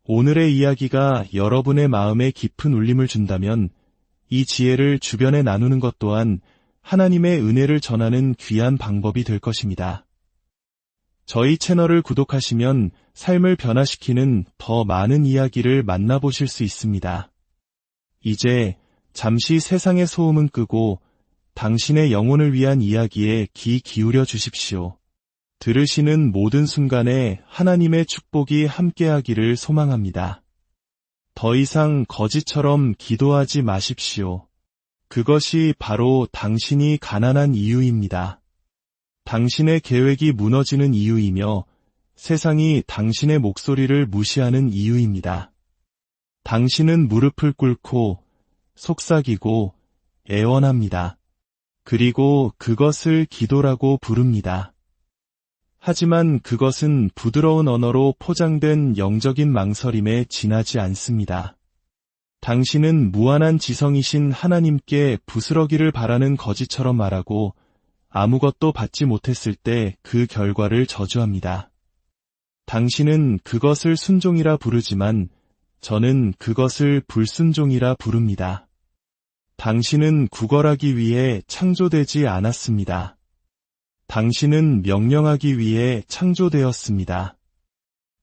오늘의 이야기가 여러분의 마음에 깊은 울림을 준다면 이 지혜를 주변에 나누는 것 또한 하나님의 은혜를 전하는 귀한 방법이 될 것입니다. 저희 채널을 구독하시면 삶을 변화시키는 더 많은 이야기를 만나보실 수 있습니다. 이제 잠시 세상의 소음은 끄고 당신의 영혼을 위한 이야기에 귀 기울여 주십시오. 들으시는 모든 순간에 하나님의 축복이 함께하기를 소망합니다. 더 이상 거지처럼 기도하지 마십시오. 그것이 바로 당신이 가난한 이유입니다. 당신의 계획이 무너지는 이유이며 세상이 당신의 목소리를 무시하는 이유입니다. 당신은 무릎을 꿇고 속삭이고 애원합니다. 그리고 그것을 기도라고 부릅니다. 하지만 그것은 부드러운 언어로 포장된 영적인 망설임에 지나지 않습니다. 당신은 무한한 지성이신 하나님께 부스러기를 바라는 거지처럼 말하고 아무것도 받지 못했을 때 그 결과를 저주합니다. 당신은 그것을 순종이라 부르지만 저는 그것을 불순종이라 부릅니다. 당신은 구걸하기 위해 창조되지 않았습니다. 당신은 명령하기 위해 창조되었습니다.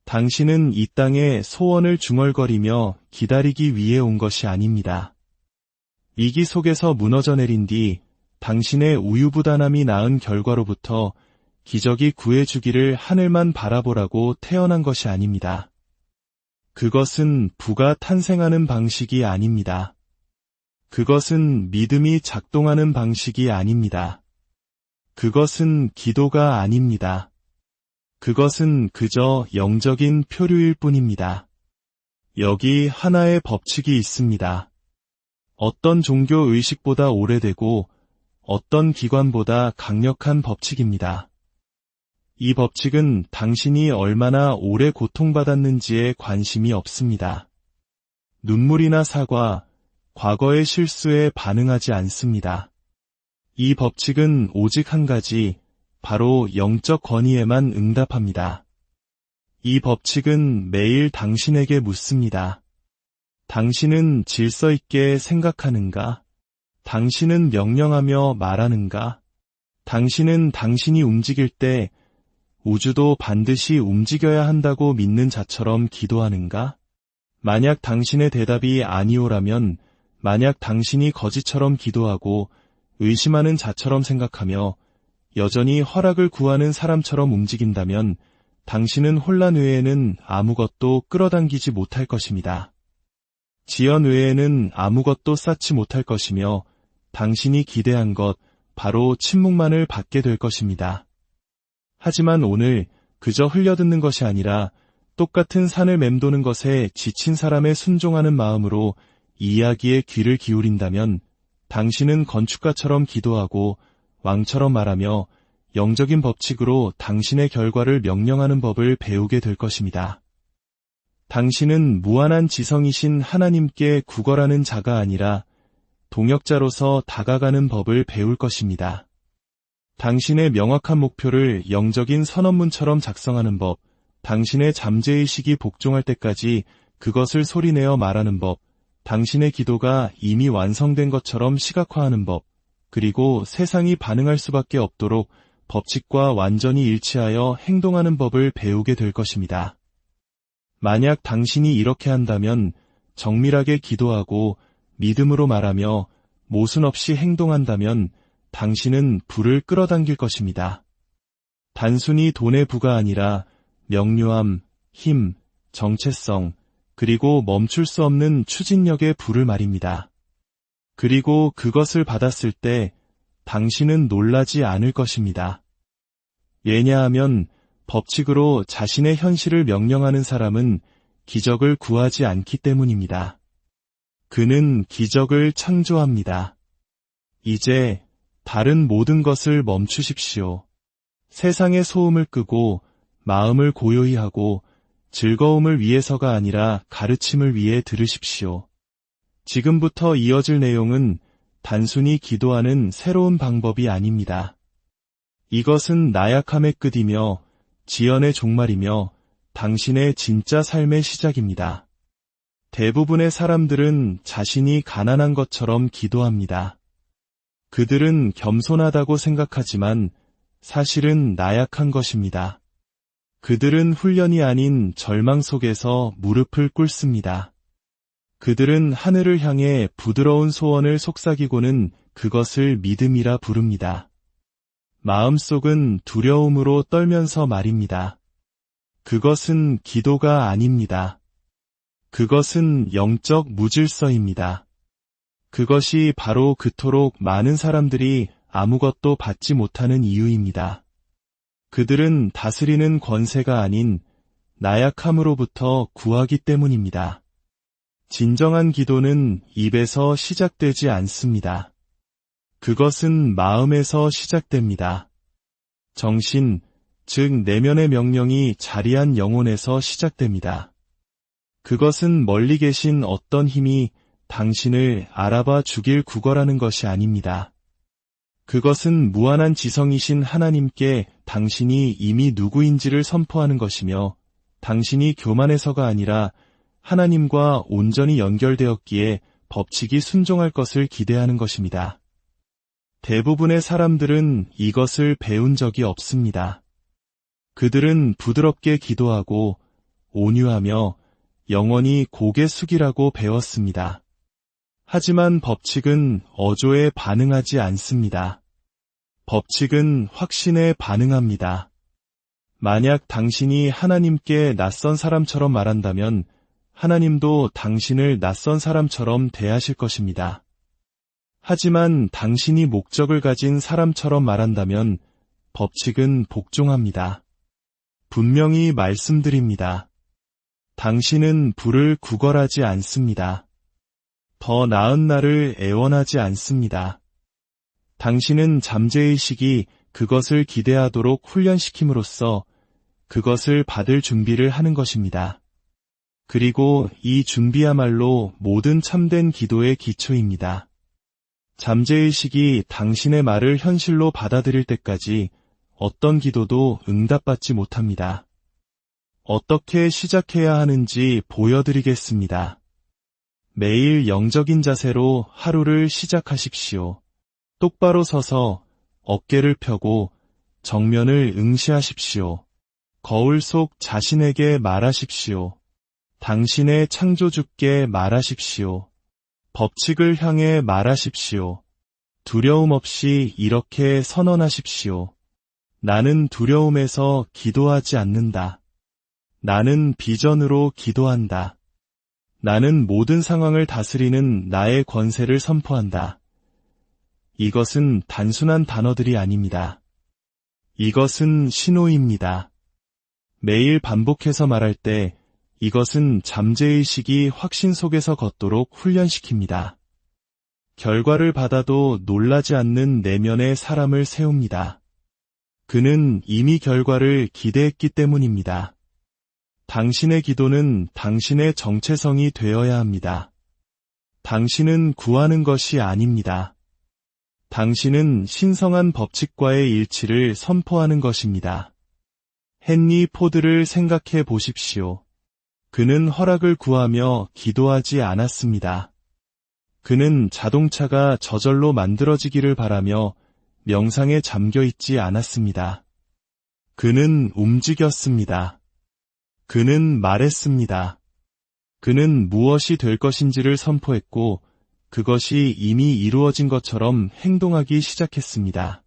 당신은 이 땅에 소원을 중얼거리며 기다리기 위해 온 것이 아닙니다. 위기 속에서 무너져 내린 뒤 당신의 우유부단함이 낳은 결과로부터 기적이 구해주기를 하늘만 바라보라고 태어난 것이 아닙니다. 그것은 부가 탄생하는 방식이 아닙니다. 그것은 믿음이 작동하는 방식이 아닙니다. 그것은 기도가 아닙니다. 그것은 그저 영적인 표류일 뿐입니다. 여기 하나의 법칙이 있습니다. 어떤 종교 의식보다 오래되고 어떤 기관보다 강력한 법칙입니다. 이 법칙은 당신이 얼마나 오래 고통받았는지에 관심이 없습니다. 눈물이나 사과, 과거의 실수에 반응하지 않습니다. 이 법칙은 오직 한 가지, 바로 영적 권위에만 응답합니다. 이 법칙은 매일 당신에게 묻습니다. 당신은 질서 있게 생각하는가? 당신은 명령하며 말하는가? 당신은 당신이 움직일 때 우주도 반드시 움직여야 한다고 믿는 자처럼 기도하는가? 만약 당신의 대답이 아니오라면, 만약 당신이 거지처럼 기도하고 의심하는 자처럼 생각하며 여전히 허락을 구하는 사람처럼 움직인다면 당신은 혼란 외에는 아무것도 끌어당기지 못할 것입니다. 지연 외에는 아무것도 쌓지 못할 것이며 당신이 기대한 것, 바로 침묵만을 받게 될 것입니다. 하지만 오늘 그저 흘려듣는 것이 아니라 똑같은 산을 맴도는 것에 지친 사람의 순종하는 마음으로 이 이야기에 귀를 기울인다면 당신은 건축가처럼 기도하고 왕처럼 말하며 영적인 법칙으로 당신의 결과를 명령하는 법을 배우게 될 것입니다. 당신은 무한한 지성이신 하나님께 구걸하는 자가 아니라 동역자로서 다가가는 법을 배울 것입니다. 당신의 명확한 목표를 영적인 선언문처럼 작성하는 법, 당신의 잠재의식이 복종할 때까지 그것을 소리내어 말하는 법, 당신의 기도가 이미 완성된 것처럼 시각화하는 법, 그리고 세상이 반응할 수밖에 없도록 법칙과 완전히 일치하여 행동하는 법을 배우게 될 것입니다. 만약 당신이 이렇게 한다면 정밀하게 기도하고 믿음으로 말하며 모순 없이 행동한다면 당신은 부를 끌어당길 것입니다. 단순히 돈의 부가 아니라 명료함, 힘, 정체성, 그리고 멈출 수 없는 추진력의 부를 말입니다. 그리고 그것을 받았을 때 당신은 놀라지 않을 것입니다. 왜냐하면 법칙으로 자신의 현실을 명령하는 사람은 기적을 구하지 않기 때문입니다. 그는 기적을 창조합니다. 이제 다른 모든 것을 멈추십시오. 세상의 소음을 끄고 마음을 고요히 하고 즐거움을 위해서가 아니라 가르침을 위해 들으십시오. 지금부터 이어질 내용은 단순히 기도하는 새로운 방법이 아닙니다. 이것은 나약함의 끝이며 지연의 종말이며 당신의 진짜 삶의 시작입니다. 대부분의 사람들은 자신이 가난한 것처럼 기도합니다. 그들은 겸손하다고 생각하지만 사실은 나약한 것입니다. 그들은 훈련이 아닌 절망 속에서 무릎을 꿇습니다. 그들은 하늘을 향해 부드러운 소원을 속삭이고는 그것을 믿음이라 부릅니다. 마음속은 두려움으로 떨면서 말입니다. 그것은 기도가 아닙니다. 그것은 영적 무질서입니다. 그것이 바로 그토록 많은 사람들이 아무것도 받지 못하는 이유입니다. 그들은 다스리는 권세가 아닌 나약함으로부터 구하기 때문입니다. 진정한 기도는 입에서 시작되지 않습니다. 그것은 마음에서 시작됩니다. 정신, 즉 내면의 명령이 자리한 영혼에서 시작됩니다. 그것은 멀리 계신 어떤 힘이 당신을 알아봐 주길 구걸하는 것이 아닙니다. 그것은 무한한 지성이신 하나님께 당신이 이미 누구인지를 선포하는 것이며 당신이 교만해서가 아니라 하나님과 온전히 연결되었기에 법칙이 순종할 것을 기대하는 것입니다. 대부분의 사람들은 이것을 배운 적이 없습니다. 그들은 부드럽게 기도하고 온유하며 영원히 고개 숙이라고 배웠습니다. 하지만 법칙은 어조에 반응하지 않습니다. 법칙은 확신에 반응합니다. 만약 당신이 하나님께 낯선 사람처럼 말한다면 하나님도 당신을 낯선 사람처럼 대하실 것입니다. 하지만 당신이 목적을 가진 사람처럼 말한다면 법칙은 복종합니다. 분명히 말씀드립니다. 당신은 불을 구걸하지 않습니다. 더 나은 날을 애원하지 않습니다. 당신은 잠재의식이 그것을 기대하도록 훈련시킴으로써 그것을 받을 준비를 하는 것입니다. 그리고 이 준비야말로 모든 참된 기도의 기초입니다. 잠재의식이 당신의 말을 현실로 받아들일 때까지 어떤 기도도 응답받지 못합니다. 어떻게 시작해야 하는지 보여드리겠습니다. 매일 영적인 자세로 하루를 시작하십시오. 똑바로 서서 어깨를 펴고 정면을 응시하십시오. 거울 속 자신에게 말하십시오. 당신의 창조주께 말하십시오. 법칙을 향해 말하십시오. 두려움 없이 이렇게 선언하십시오. 나는 두려움에서 기도하지 않는다. 나는 비전으로 기도한다. 나는 모든 상황을 다스리는 나의 권세를 선포한다. 이것은 단순한 단어들이 아닙니다. 이것은 신호입니다. 매일 반복해서 말할 때 이것은 잠재의식이 확신 속에서 걷도록 훈련시킵니다. 결과를 받아도 놀라지 않는 내면의 사람을 세웁니다. 그는 이미 결과를 기대했기 때문입니다. 당신의 기도는 당신의 정체성이 되어야 합니다. 당신은 구하는 것이 아닙니다. 당신은 신성한 법칙과의 일치를 선포하는 것입니다. 헨리 포드를 생각해 보십시오. 그는 허락을 구하며 기도하지 않았습니다. 그는 자동차가 저절로 만들어지기를 바라며 명상에 잠겨 있지 않았습니다. 그는 움직였습니다. 그는 말했습니다. 그는 무엇이 될 것인지를 선포했고 그것이 이미 이루어진 것처럼 행동하기 시작했습니다.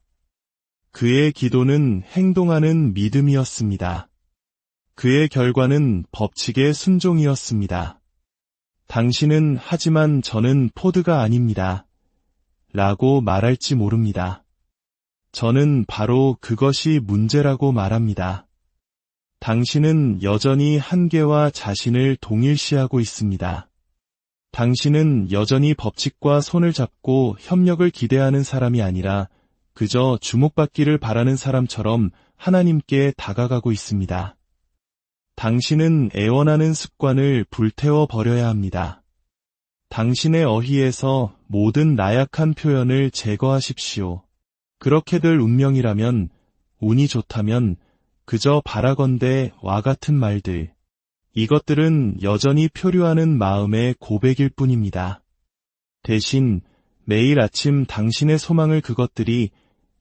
그의 기도는 행동하는 믿음이었습니다. 그의 결과는 법칙의 순종이었습니다. 당신은 하지만 저는 포드가 아닙니다. 라고 말할지 모릅니다. 저는 바로 그것이 문제라고 말합니다. 당신은 여전히 한계와 자신을 동일시하고 있습니다. 당신은 여전히 법칙과 손을 잡고 협력을 기대하는 사람이 아니라 그저 주목받기를 바라는 사람처럼 하나님께 다가가고 있습니다. 당신은 애원하는 습관을 불태워 버려야 합니다. 당신의 어휘에서 모든 나약한 표현을 제거하십시오. 그렇게 될 운명이라면, 운이 좋다면 그저 바라건대 와 같은 말들. 이것들은 여전히 표류하는 마음의 고백일 뿐입니다. 대신 매일 아침 당신의 소망을 그것들이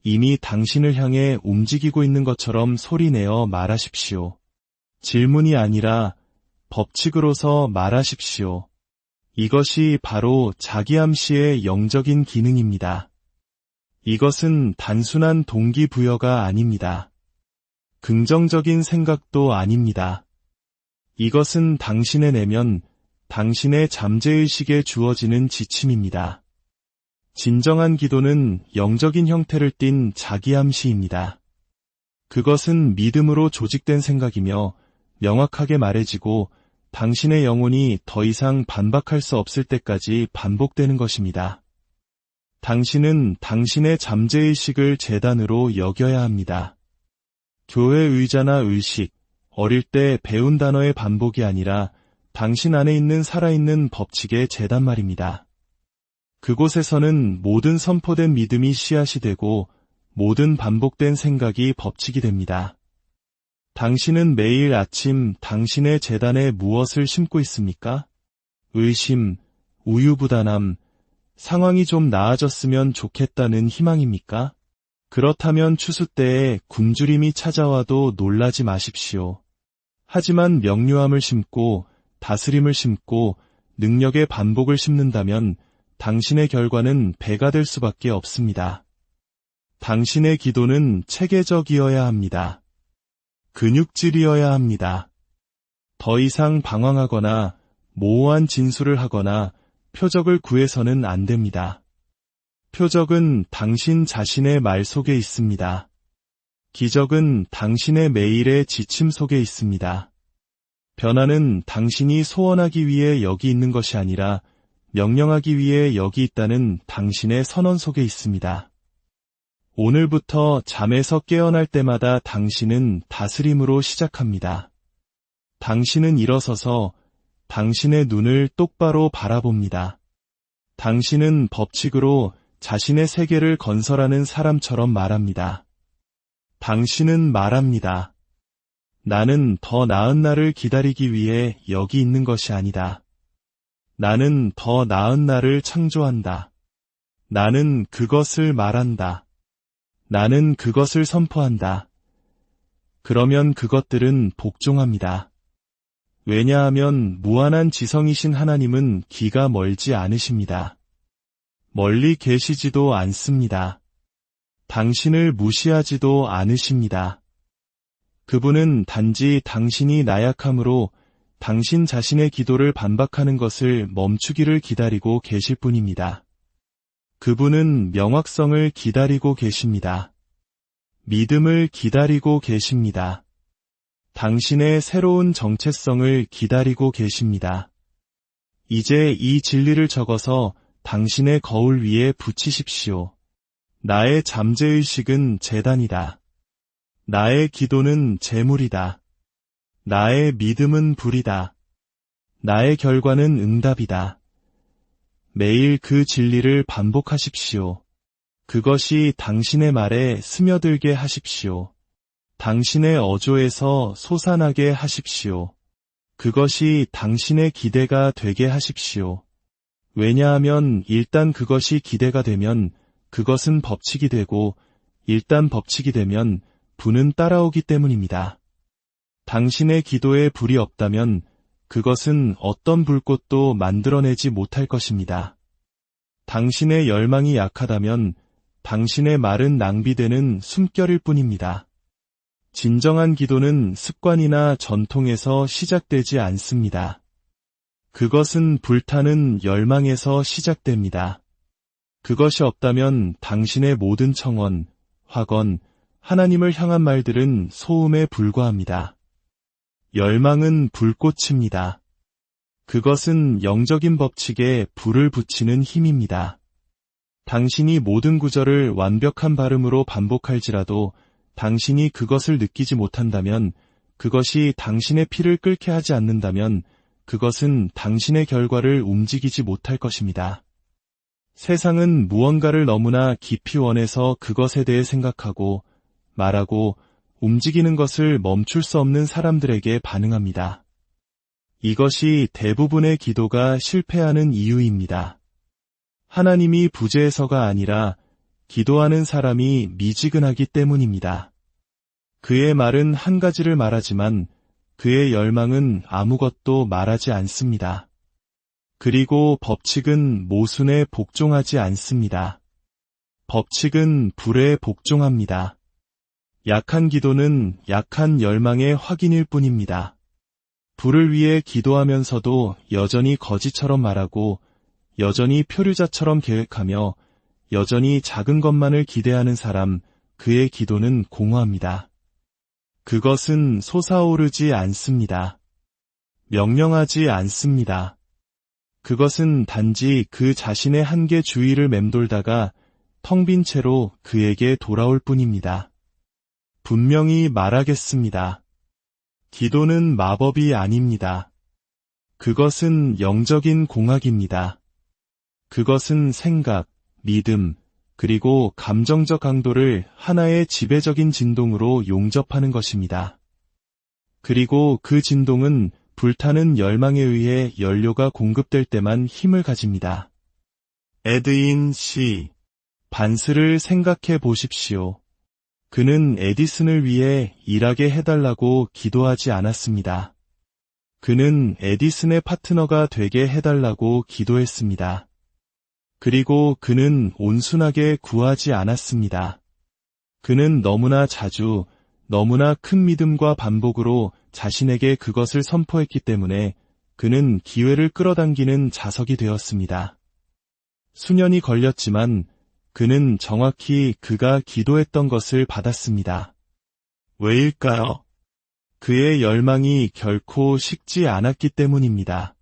이미 당신을 향해 움직이고 있는 것처럼 소리내어 말하십시오. 질문이 아니라 법칙으로서 말하십시오. 이것이 바로 자기암시의 영적인 기능입니다. 이것은 단순한 동기부여가 아닙니다. 긍정적인 생각도 아닙니다. 이것은 당신의 내면, 당신의 잠재의식에 주어지는 지침입니다. 진정한 기도는 영적인 형태를 띤 자기암시입니다. 그것은 믿음으로 조직된 생각이며 명확하게 말해지고 당신의 영혼이 더 이상 반박할 수 없을 때까지 반복되는 것입니다. 당신은 당신의 잠재의식을 재단으로 여겨야 합니다. 교회 의자나 의식, 어릴 때 배운 단어의 반복이 아니라 당신 안에 있는 살아있는 법칙의 재단 말입니다. 그곳에서는 모든 선포된 믿음이 씨앗이 되고 모든 반복된 생각이 법칙이 됩니다. 당신은 매일 아침 당신의 재단에 무엇을 심고 있습니까? 의심, 우유부단함, 상황이 좀 나아졌으면 좋겠다는 희망입니까? 그렇다면 추수 때에 굶주림이 찾아와도 놀라지 마십시오. 하지만 명료함을 심고 다스림을 심고 능력의 반복을 심는다면 당신의 결과는 배가 될 수밖에 없습니다. 당신의 기도는 체계적이어야 합니다. 근육질이어야 합니다. 더 이상 방황하거나 모호한 진술을 하거나 표적을 구해서는 안 됩니다. 표적은 당신 자신의 말 속에 있습니다. 기적은 당신의 매일의 지침 속에 있습니다. 변화는 당신이 소원하기 위해 여기 있는 것이 아니라 명령하기 위해 여기 있다는 당신의 선언 속에 있습니다. 오늘부터 잠에서 깨어날 때마다 당신은 다스림으로 시작합니다. 당신은 일어서서 당신의 눈을 똑바로 바라봅니다. 당신은 법칙으로 자신의 세계를 건설하는 사람처럼 말합니다. 당신은 말합니다. 나는 더 나은 날을 기다리기 위해 여기 있는 것이 아니다. 나는 더 나은 날을 창조한다. 나는 그것을 말한다. 나는 그것을 선포한다. 그러면 그것들은 복종합니다. 왜냐하면 무한한 지성이신 하나님은 기가 멀지 않으십니다. 멀리 계시지도 않습니다. 당신을 무시하지도 않으십니다. 그분은 단지 당신이 나약함으로 당신 자신의 기도를 반박하는 것을 멈추기를 기다리고 계실 뿐입니다. 그분은 명확성을 기다리고 계십니다. 믿음을 기다리고 계십니다. 당신의 새로운 정체성을 기다리고 계십니다. 이제 이 진리를 적어서 당신의 거울 위에 붙이십시오. 나의 잠재의식은 제단이다. 나의 기도는 제물이다. 나의 믿음은 불이다. 나의 결과는 응답이다. 매일 그 진리를 반복하십시오. 그것이 당신의 말에 스며들게 하십시오. 당신의 어조에서 솟아나게 하십시오. 그것이 당신의 기대가 되게 하십시오. 왜냐하면 일단 그것이 기대가 되면 그것은 법칙이 되고 일단 법칙이 되면 분은 따라오기 때문입니다. 당신의 기도에 불이 없다면 그것은 어떤 불꽃도 만들어내지 못할 것입니다. 당신의 열망이 약하다면 당신의 말은 낭비되는 숨결일 뿐입니다. 진정한 기도는 습관이나 전통에서 시작되지 않습니다. 그것은 불타는 열망에서 시작됩니다. 그것이 없다면 당신의 모든 청원, 확언, 하나님을 향한 말들은 소음에 불과합니다. 열망은 불꽃입니다. 그것은 영적인 법칙에 불을 붙이는 힘입니다. 당신이 모든 구절을 완벽한 발음으로 반복할지라도 당신이 그것을 느끼지 못한다면, 그것이 당신의 피를 끓게 하지 않는다면 그것은 당신의 결과를 움직이지 못할 것입니다. 세상은 무언가를 너무나 깊이 원해서 그것에 대해 생각하고 말하고 움직이는 것을 멈출 수 없는 사람들에게 반응합니다. 이것이 대부분의 기도가 실패하는 이유입니다. 하나님이 부재해서가 아니라 기도하는 사람이 미지근하기 때문입니다. 그의 말은 한 가지를 말하지만 그의 열망은 아무것도 말하지 않습니다. 그리고 법칙은 모순에 복종하지 않습니다. 법칙은 불에 복종합니다. 약한 기도는 약한 열망의 확인일 뿐입니다. 불을 위해 기도하면서도 여전히 거지처럼 말하고 여전히 표류자처럼 계획하며 여전히 작은 것만을 기대하는 사람, 그의 기도는 공허합니다. 그것은 솟아오르지 않습니다. 명령하지 않습니다. 그것은 단지 그 자신의 한계 주위를 맴돌다가 텅 빈 채로 그에게 돌아올 뿐입니다. 분명히 말하겠습니다. 기도는 마법이 아닙니다. 그것은 영적인 공학입니다. 그것은 생각, 믿음, 그리고 감정적 강도를 하나의 지배적인 진동으로 용접하는 것입니다. 그리고 그 진동은 불타는 열망에 의해 연료가 공급될 때만 힘을 가집니다. 에드인 시. 반스를 생각해 보십시오. 그는 에디슨을 위해 일하게 해달라고 기도하지 않았습니다. 그는 에디슨의 파트너가 되게 해달라고 기도했습니다. 그리고 그는 온순하게 구하지 않았습니다. 그는 너무나 자주, 너무나 큰 믿음과 반복으로 자신에게 그것을 선포했기 때문에 그는 기회를 끌어당기는 자석이 되었습니다. 수년이 걸렸지만 그는 정확히 그가 기도했던 것을 받았습니다. 왜일까요? 그의 열망이 결코 식지 않았기 때문입니다.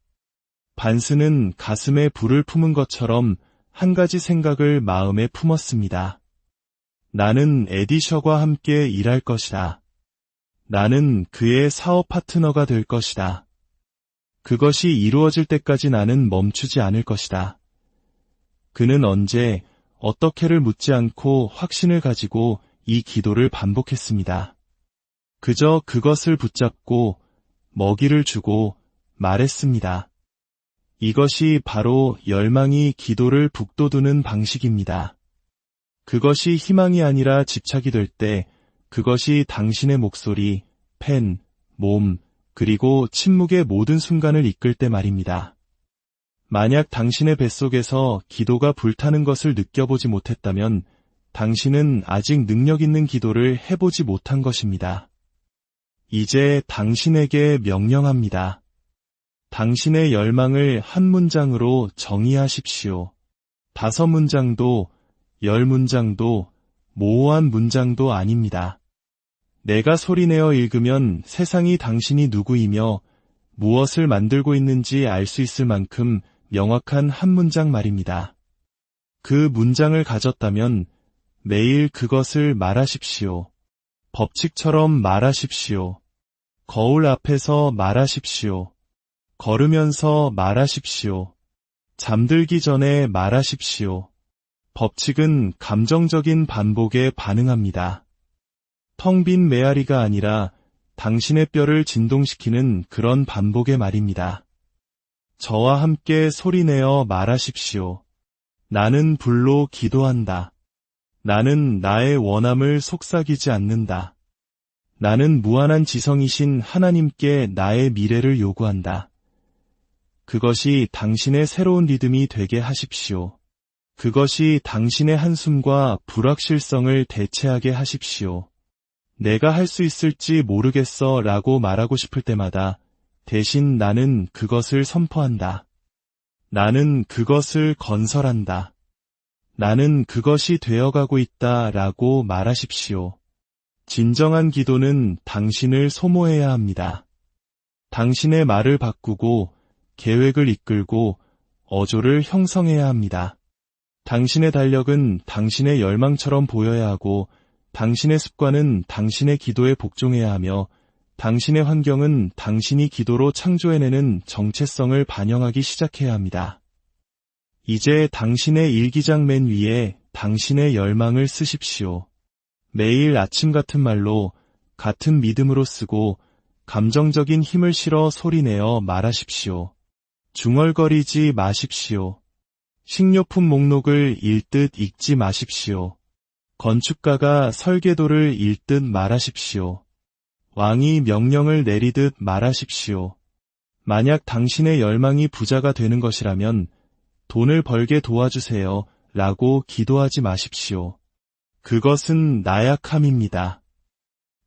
반스는 가슴에 불을 품은 것처럼 한 가지 생각을 마음에 품었습니다. 나는 에디셔과 함께 일할 것이다. 나는 그의 사업 파트너가 될 것이다. 그것이 이루어질 때까지 나는 멈추지 않을 것이다. 그는 언제, 어떻게를 묻지 않고 확신을 가지고 이 기도를 반복했습니다. 그저 그것을 붙잡고 먹이를 주고 말했습니다. 이것이 바로 열망이 기도를 북돋우는 방식입니다. 그것이 희망이 아니라 집착이 될 때 그것이 당신의 목소리, 펜, 몸, 그리고 침묵의 모든 순간을 이끌 때 말입니다. 만약 당신의 뱃속에서 기도가 불타는 것을 느껴보지 못했다면 당신은 아직 능력 있는 기도를 해보지 못한 것입니다. 이제 당신에게 명령합니다. 당신의 열망을 한 문장으로 정의하십시오. 5문장도, 10문장도, 모호한 문장도 아닙니다. 내가 소리내어 읽으면 세상이 당신이 누구이며 무엇을 만들고 있는지 알 수 있을 만큼 명확한 한 문장 말입니다. 그 문장을 가졌다면 매일 그것을 말하십시오. 법칙처럼 말하십시오. 거울 앞에서 말하십시오. 걸으면서 말하십시오. 잠들기 전에 말하십시오. 법칙은 감정적인 반복에 반응합니다. 텅 빈 메아리가 아니라 당신의 뼈를 진동시키는 그런 반복의 말입니다. 저와 함께 소리내어 말하십시오. 나는 불로 기도한다. 나는 나의 원함을 속삭이지 않는다. 나는 무한한 지성이신 하나님께 나의 미래를 요구한다. 그것이 당신의 새로운 리듬이 되게 하십시오. 그것이 당신의 한숨과 불확실성을 대체하게 하십시오. 내가 할 수 있을지 모르겠어 라고 말하고 싶을 때마다 대신 나는 그것을 선포한다. 나는 그것을 건설한다. 나는 그것이 되어가고 있다 라고 말하십시오. 진정한 기도는 당신을 소모해야 합니다. 당신의 말을 바꾸고 계획을 이끌고 어조를 형성해야 합니다. 당신의 달력은 당신의 열망처럼 보여야 하고 당신의 습관은 당신의 기도에 복종해야 하며 당신의 환경은 당신이 기도로 창조해내는 정체성을 반영하기 시작해야 합니다. 이제 당신의 일기장 맨 위에 당신의 열망을 쓰십시오. 매일 아침 같은 말로 같은 믿음으로 쓰고 감정적인 힘을 실어 소리내어 말하십시오. 중얼거리지 마십시오. 식료품 목록을 읽듯 읽지 마십시오. 건축가가 설계도를 읽듯 말하십시오. 왕이 명령을 내리듯 말하십시오. 만약 당신의 열망이 부자가 되는 것이라면 돈을 벌게 도와주세요 라고 기도하지 마십시오. 그것은 나약함입니다.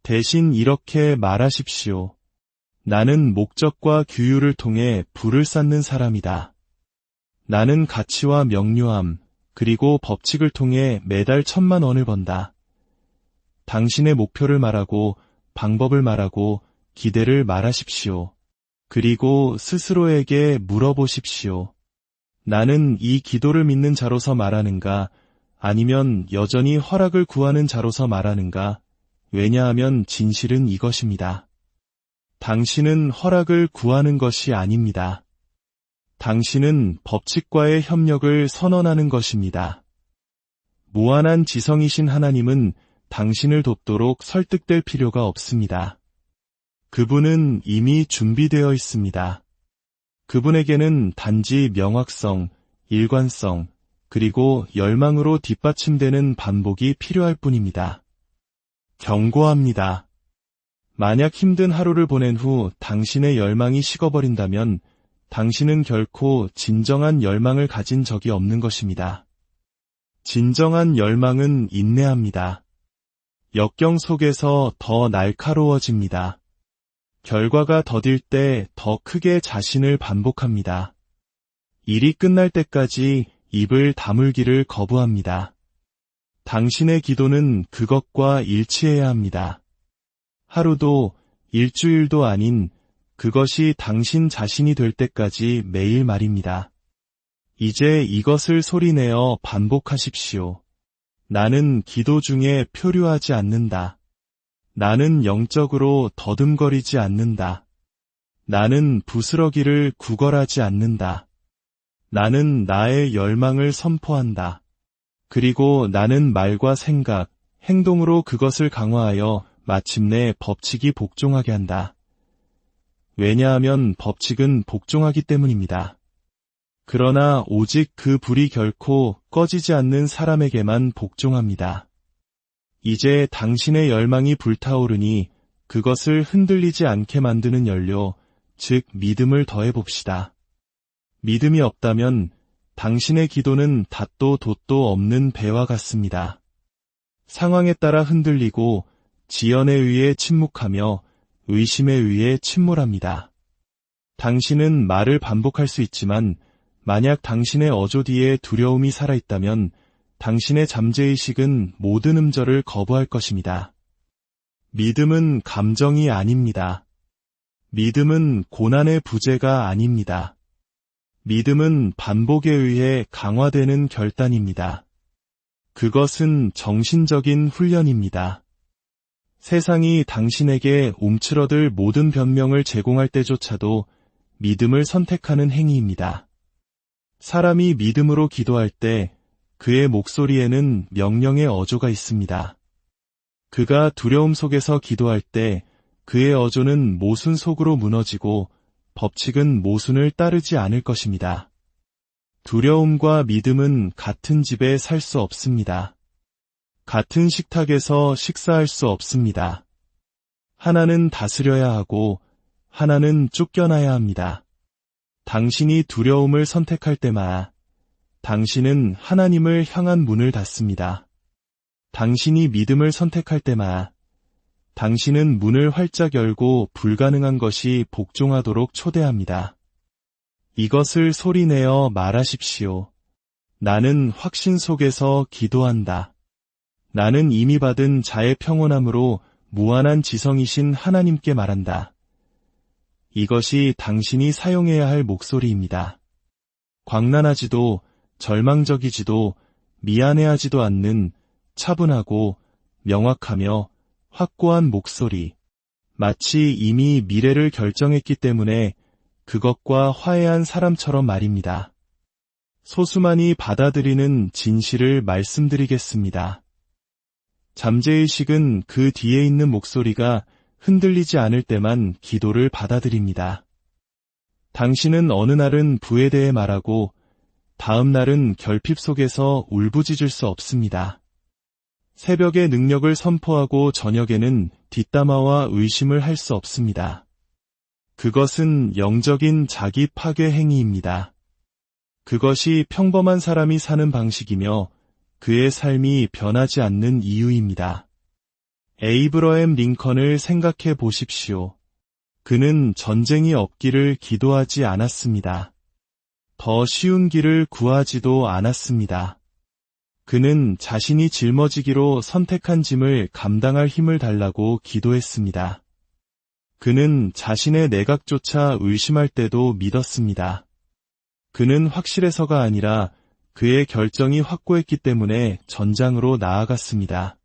대신 이렇게 말하십시오. 나는 목적과 규율을 통해 부를 쌓는 사람이다. 나는 가치와 명료함, 그리고 법칙을 통해 매달 1,000,000원을 번다. 당신의 목표를 말하고 방법을 말하고 기대를 말하십시오. 그리고 스스로에게 물어보십시오. 나는 이 기도를 믿는 자로서 말하는가, 아니면 여전히 허락을 구하는 자로서 말하는가? 왜냐하면 진실은 이것입니다. 당신은 허락을 구하는 것이 아닙니다. 당신은 법칙과의 협력을 선언하는 것입니다. 무한한 지성이신 하나님은 당신을 돕도록 설득될 필요가 없습니다. 그분은 이미 준비되어 있습니다. 그분에게는 단지 명확성, 일관성, 그리고 열망으로 뒷받침되는 반복이 필요할 뿐입니다. 경고합니다. 만약 힘든 하루를 보낸 후 당신의 열망이 식어버린다면 당신은 결코 진정한 열망을 가진 적이 없는 것입니다. 진정한 열망은 인내합니다. 역경 속에서 더 날카로워집니다. 결과가 더딜 때 더 크게 자신을 반복합니다. 일이 끝날 때까지 입을 다물기를 거부합니다. 당신의 기도는 그것과 일치해야 합니다. 하루도 일주일도 아닌 그것이 당신 자신이 될 때까지 매일 말입니다. 이제 이것을 소리내어 반복하십시오. 나는 기도 중에 표류하지 않는다. 나는 영적으로 더듬거리지 않는다. 나는 부스러기를 구걸하지 않는다. 나는 나의 열망을 선포한다. 그리고 나는 말과 생각, 행동으로 그것을 강화하여 마침내 법칙이 복종하게 한다. 왜냐하면 법칙은 복종하기 때문입니다. 그러나 오직 그 불이 결코 꺼지지 않는 사람에게만 복종합니다. 이제 당신의 열망이 불타오르니 그것을 흔들리지 않게 만드는 연료, 즉 믿음을 더해봅시다. 믿음이 없다면 당신의 기도는 닷도 돛도 없는 배와 같습니다. 상황에 따라 흔들리고 지연에 의해 침묵하며 의심에 의해 침몰합니다. 당신은 말을 반복할 수 있지만 만약 당신의 어조 뒤에 두려움이 살아있다면 당신의 잠재의식은 모든 음절을 거부할 것입니다. 믿음은 감정이 아닙니다. 믿음은 고난의 부재가 아닙니다. 믿음은 반복에 의해 강화되는 결단입니다. 그것은 정신적인 훈련입니다. 세상이 당신에게 움츠러들 모든 변명을 제공할 때조차도 믿음을 선택하는 행위입니다. 사람이 믿음으로 기도할 때 그의 목소리에는 명령의 어조가 있습니다. 그가 두려움 속에서 기도할 때 그의 어조는 모순 속으로 무너지고 법칙은 모순을 따르지 않을 것입니다. 두려움과 믿음은 같은 집에 살 수 없습니다. 같은 식탁에서 식사할 수 없습니다. 하나는 다스려야 하고 하나는 쫓겨나야 합니다. 당신이 두려움을 선택할 때마다 당신은 하나님을 향한 문을 닫습니다. 당신이 믿음을 선택할 때마다 당신은 문을 활짝 열고 불가능한 것이 복종하도록 초대합니다. 이것을 소리내어 말하십시오. 나는 확신 속에서 기도한다. 나는 이미 받은 자의 평온함으로 무한한 지성이신 하나님께 말한다. 이것이 당신이 사용해야 할 목소리입니다. 광란하지도 절망적이지도 미안해하지도 않는 차분하고 명확하며 확고한 목소리. 마치 이미 미래를 결정했기 때문에 그것과 화해한 사람처럼 말입니다. 소수만이 받아들이는 진실을 말씀드리겠습니다. 잠재의식은 그 뒤에 있는 목소리가 흔들리지 않을 때만 기도를 받아들입니다. 당신은 어느 날은 부에 대해 말하고 다음 날은 결핍 속에서 울부짖을 수 없습니다. 새벽에 능력을 선포하고 저녁에는 뒷담화와 의심을 할 수 없습니다. 그것은 영적인 자기 파괴 행위입니다. 그것이 평범한 사람이 사는 방식이며 그의 삶이 변하지 않는 이유입니다. 에이브러햄 링컨을 생각해 보십시오. 그는 전쟁이 없기를 기도하지 않았습니다. 더 쉬운 길을 구하지도 않았습니다. 그는 자신이 짊어지기로 선택한 짐을 감당할 힘을 달라고 기도했습니다. 그는 자신의 내각조차 의심할 때도 믿었습니다. 그는 확실해서가 아니라 그의 결정이 확고했기 때문에 전장으로 나아갔습니다.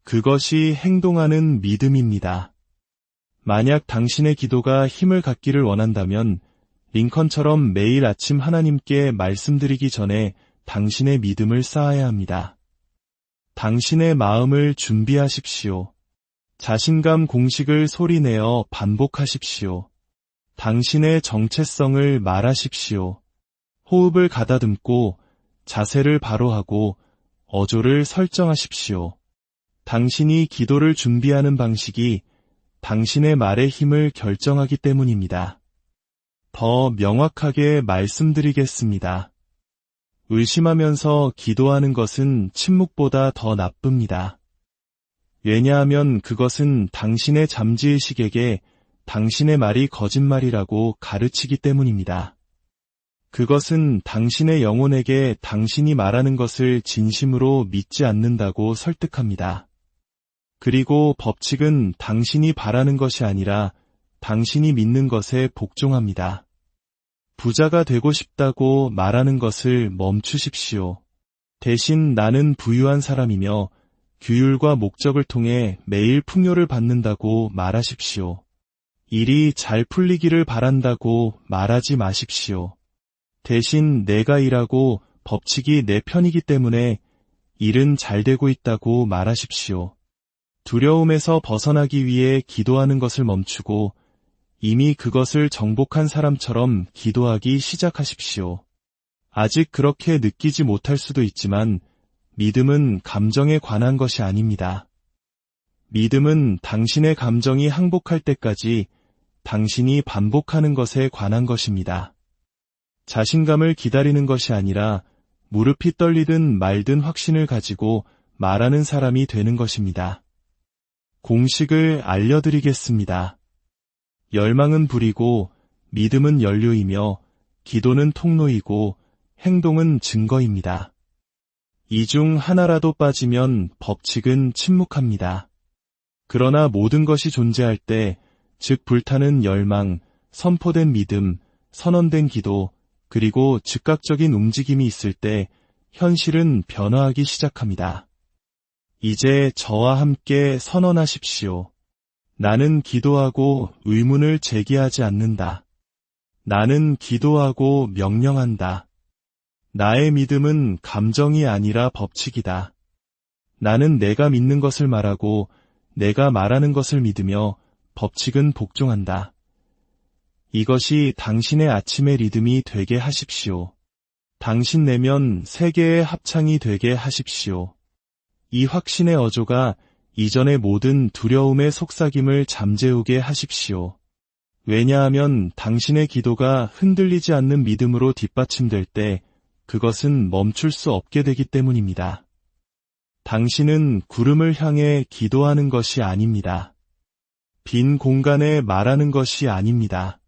그것이 행동하는 믿음입니다. 만약 당신의 기도가 힘을 갖기를 원한다면 링컨처럼 매일 아침 하나님께 말씀드리기 전에 당신의 믿음을 쌓아야 합니다. 당신의 마음을 준비하십시오. 자신감 공식을 소리내어 반복하십시오. 당신의 정체성을 말하십시오. 호흡을 가다듬고 자세를 바로 하고 어조를 설정하십시오. 당신이 기도를 준비하는 방식이 당신의 말의 힘을 결정하기 때문입니다. 더 명확하게 말씀드리겠습니다. 의심하면서 기도하는 것은 침묵보다 더 나쁩니다. 왜냐하면 그것은 당신의 잠재의식에게 당신의 말이 거짓말이라고 가르치기 때문입니다. 그것은 당신의 영혼에게 당신이 말하는 것을 진심으로 믿지 않는다고 설득합니다. 그리고 법칙은 당신이 바라는 것이 아니라 당신이 믿는 것에 복종합니다. 부자가 되고 싶다고 말하는 것을 멈추십시오. 대신 나는 부유한 사람이며 규율과 목적을 통해 매일 풍요를 받는다고 말하십시오. 일이 잘 풀리기를 바란다고 말하지 마십시오. 대신 내가 일하고 법칙이 내 편이기 때문에 일은 잘 되고 있다고 말하십시오. 두려움에서 벗어나기 위해 기도하는 것을 멈추고 이미 그것을 정복한 사람처럼 기도하기 시작하십시오. 아직 그렇게 느끼지 못할 수도 있지만 믿음은 감정에 관한 것이 아닙니다. 믿음은 당신의 감정이 항복할 때까지 당신이 반복하는 것에 관한 것입니다. 자신감을 기다리는 것이 아니라 무릎이 떨리든 말든 확신을 가지고 말하는 사람이 되는 것입니다. 공식을 알려드리겠습니다. 열망은 불이고 믿음은 연료이며 기도는 통로이고 행동은 증거입니다. 이 중 하나라도 빠지면 법칙은 침묵합니다. 그러나 모든 것이 존재할 때, 즉 불타는 열망, 선포된 믿음, 선언된 기도, 그리고 즉각적인 움직임이 있을 때 현실은 변화하기 시작합니다. 이제 저와 함께 선언하십시오. 나는 기도하고 의문을 제기하지 않는다. 나는 기도하고 명령한다. 나의 믿음은 감정이 아니라 법칙이다. 나는 내가 믿는 것을 말하고 내가 말하는 것을 믿으며 법칙은 복종한다. 이것이 당신의 아침의 리듬이 되게 하십시오. 당신 내면 세계의 합창이 되게 하십시오. 이 확신의 어조가 이전의 모든 두려움의 속삭임을 잠재우게 하십시오. 왜냐하면 당신의 기도가 흔들리지 않는 믿음으로 뒷받침될 때 그것은 멈출 수 없게 되기 때문입니다. 당신은 구름을 향해 기도하는 것이 아닙니다. 빈 공간에 말하는 것이 아닙니다.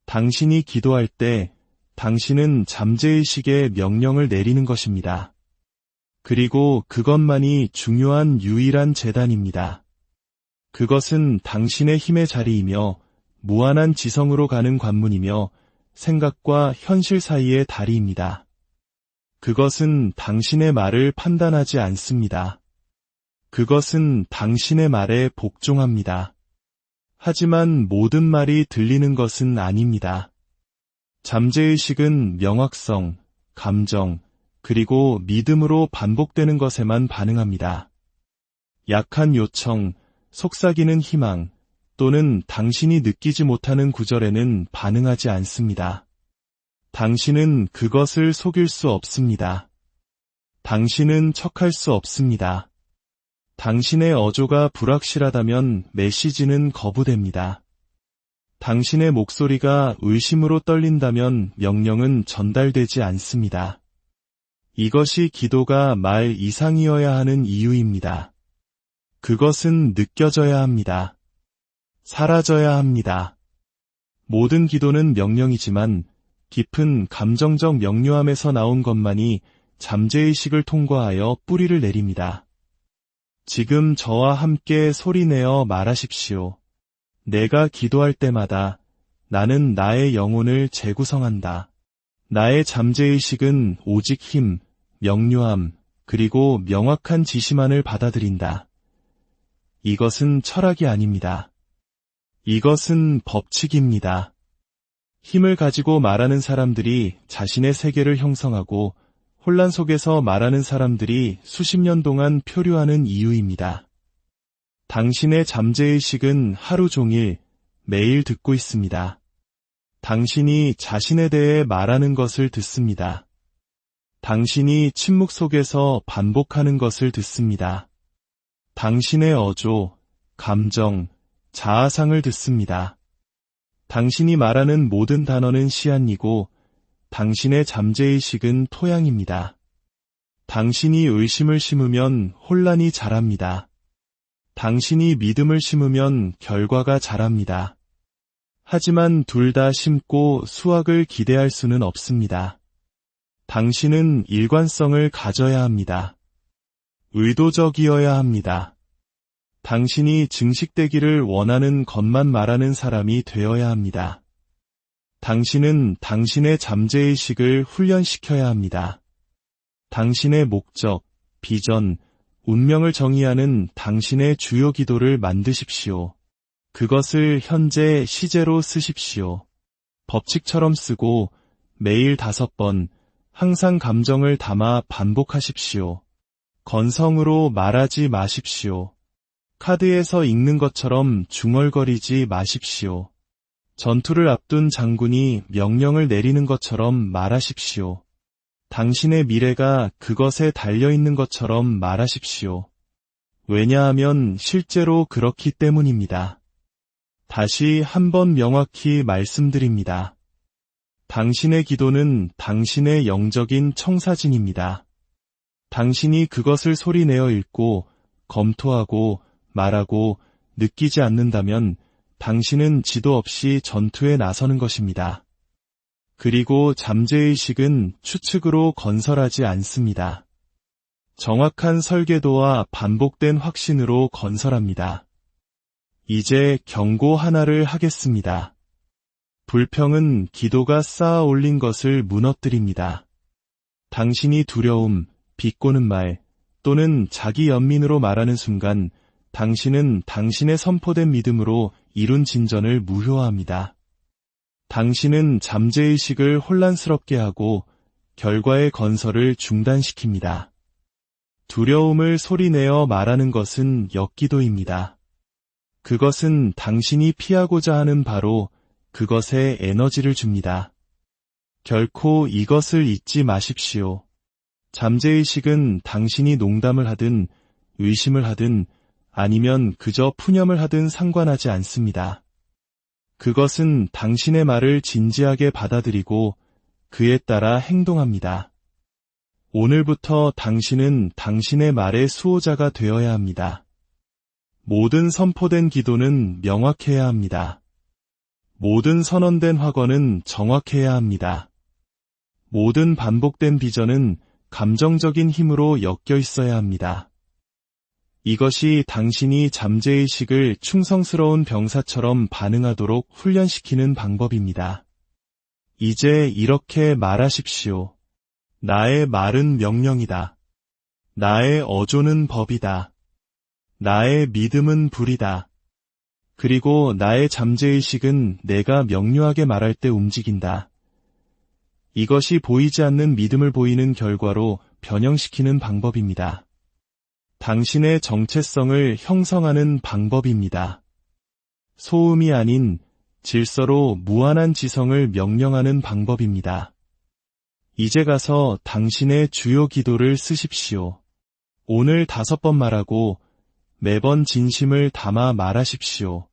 당신이 기도할 때 당신은 잠재의식의 명령을 내리는 것입니다. 그리고 그것만이 중요한 유일한 재단입니다. 그것은 당신의 힘의 자리이며 무한한 지성으로 가는 관문이며 생각과 현실 사이의 다리입니다. 그것은 당신의 말을 판단하지 않습니다. 그것은 당신의 말에 복종합니다. 하지만 모든 말이 들리는 것은 아닙니다. 잠재의식은 명확성, 감정, 그리고 믿음으로 반복되는 것에만 반응합니다. 약한 요청, 속삭이는 희망, 또는 당신이 느끼지 못하는 구절에는 반응하지 않습니다. 당신은 그것을 속일 수 없습니다. 당신은 척할 수 없습니다. 당신의 어조가 불확실하다면 메시지는 거부됩니다. 당신의 목소리가 의심으로 떨린다면 명령은 전달되지 않습니다. 이것이 기도가 말 이상이어야 하는 이유입니다. 그것은 느껴져야 합니다. 사라져야 합니다. 모든 기도는 명령이지만 깊은 감정적 명료함에서 나온 것만이 잠재의식을 통과하여 뿌리를 내립니다. 지금 저와 함께 소리내어 말하십시오. 내가 기도할 때마다 나는 나의 영혼을 재구성한다. 나의 잠재의식은 오직 힘, 명료함, 그리고 명확한 지시만을 받아들인다. 이것은 철학이 아닙니다. 이것은 법칙입니다. 힘을 가지고 말하는 사람들이 자신의 세계를 형성하고 혼란 속에서 말하는 사람들이 수십 년 동안 표류하는 이유입니다. 당신의 잠재의식은 하루 종일, 매일 듣고 있습니다. 당신이 자신에 대해 말하는 것을 듣습니다. 당신이 침묵 속에서 반복하는 것을 듣습니다. 당신의 어조, 감정, 자아상을 듣습니다. 당신이 말하는 모든 단어는 씨앗이고 당신의 잠재의식은 토양입니다. 당신이 의심을 심으면 혼란이 자랍니다. 당신이 믿음을 심으면 결과가 자랍니다. 하지만 둘 다 심고 수확을 기대할 수는 없습니다. 당신은 일관성을 가져야 합니다. 의도적이어야 합니다. 당신이 증식되기를 원하는 것만 말하는 사람이 되어야 합니다. 당신은 당신의 잠재의식을 훈련시켜야 합니다. 당신의 목적, 비전, 운명을 정의하는 당신의 주요 기도를 만드십시오. 그것을 현재 시제로 쓰십시오. 법칙처럼 쓰고 매일 5번, 항상 감정을 담아 반복하십시오. 건성으로 말하지 마십시오. 카드에서 읽는 것처럼 중얼거리지 마십시오. 전투를 앞둔 장군이 명령을 내리는 것처럼 말하십시오. 당신의 미래가 그것에 달려있는 것처럼 말하십시오. 왜냐하면 실제로 그렇기 때문입니다. 다시 한번 명확히 말씀드립니다. 당신의 기도는 당신의 영적인 청사진입니다. 당신이 그것을 소리내어 읽고 검토하고 말하고 느끼지 않는다면 당신은 지도 없이 전투에 나서는 것입니다. 그리고 잠재의식은 추측으로 건설하지 않습니다. 정확한 설계도와 반복된 확신으로 건설합니다. 이제 경고 하나를 하겠습니다. 불평은 기도가 쌓아 올린 것을 무너뜨립니다. 당신이 두려움, 비꼬는 말, 또는 자기 연민으로 말하는 순간 당신은 당신의 선포된 믿음으로 이룬 진전을 무효화합니다. 당신은 잠재의식을 혼란스럽게 하고 결과의 건설을 중단시킵니다. 두려움을 소리내어 말하는 것은 역기도입니다. 그것은 당신이 피하고자 하는 바로 그것에 에너지를 줍니다. 결코 이것을 잊지 마십시오. 잠재의식은 당신이 농담을 하든 의심을 하든 아니면 그저 푸념을 하든 상관하지 않습니다. 그것은 당신의 말을 진지하게 받아들이고 그에 따라 행동합니다. 오늘부터 당신은 당신의 말의 수호자가 되어야 합니다. 모든 선포된 기도는 명확해야 합니다. 모든 선언된 확언은 정확해야 합니다. 모든 반복된 비전은 감정적인 힘으로 엮여 있어야 합니다. 이것이 당신이 잠재의식을 충성스러운 병사처럼 반응하도록 훈련시키는 방법입니다. 이제 이렇게 말하십시오. 나의 말은 명령이다. 나의 어조는 법이다. 나의 믿음은 불이다. 그리고 나의 잠재의식은 내가 명료하게 말할 때 움직인다. 이것이 보이지 않는 믿음을 보이는 결과로 변형시키는 방법입니다. 당신의 정체성을 형성하는 방법입니다. 소음이 아닌 질서로 무한한 지성을 명령하는 방법입니다. 이제 가서 당신의 주요 기도를 쓰십시오. 오늘 5번 말하고 매번 진심을 담아 말하십시오.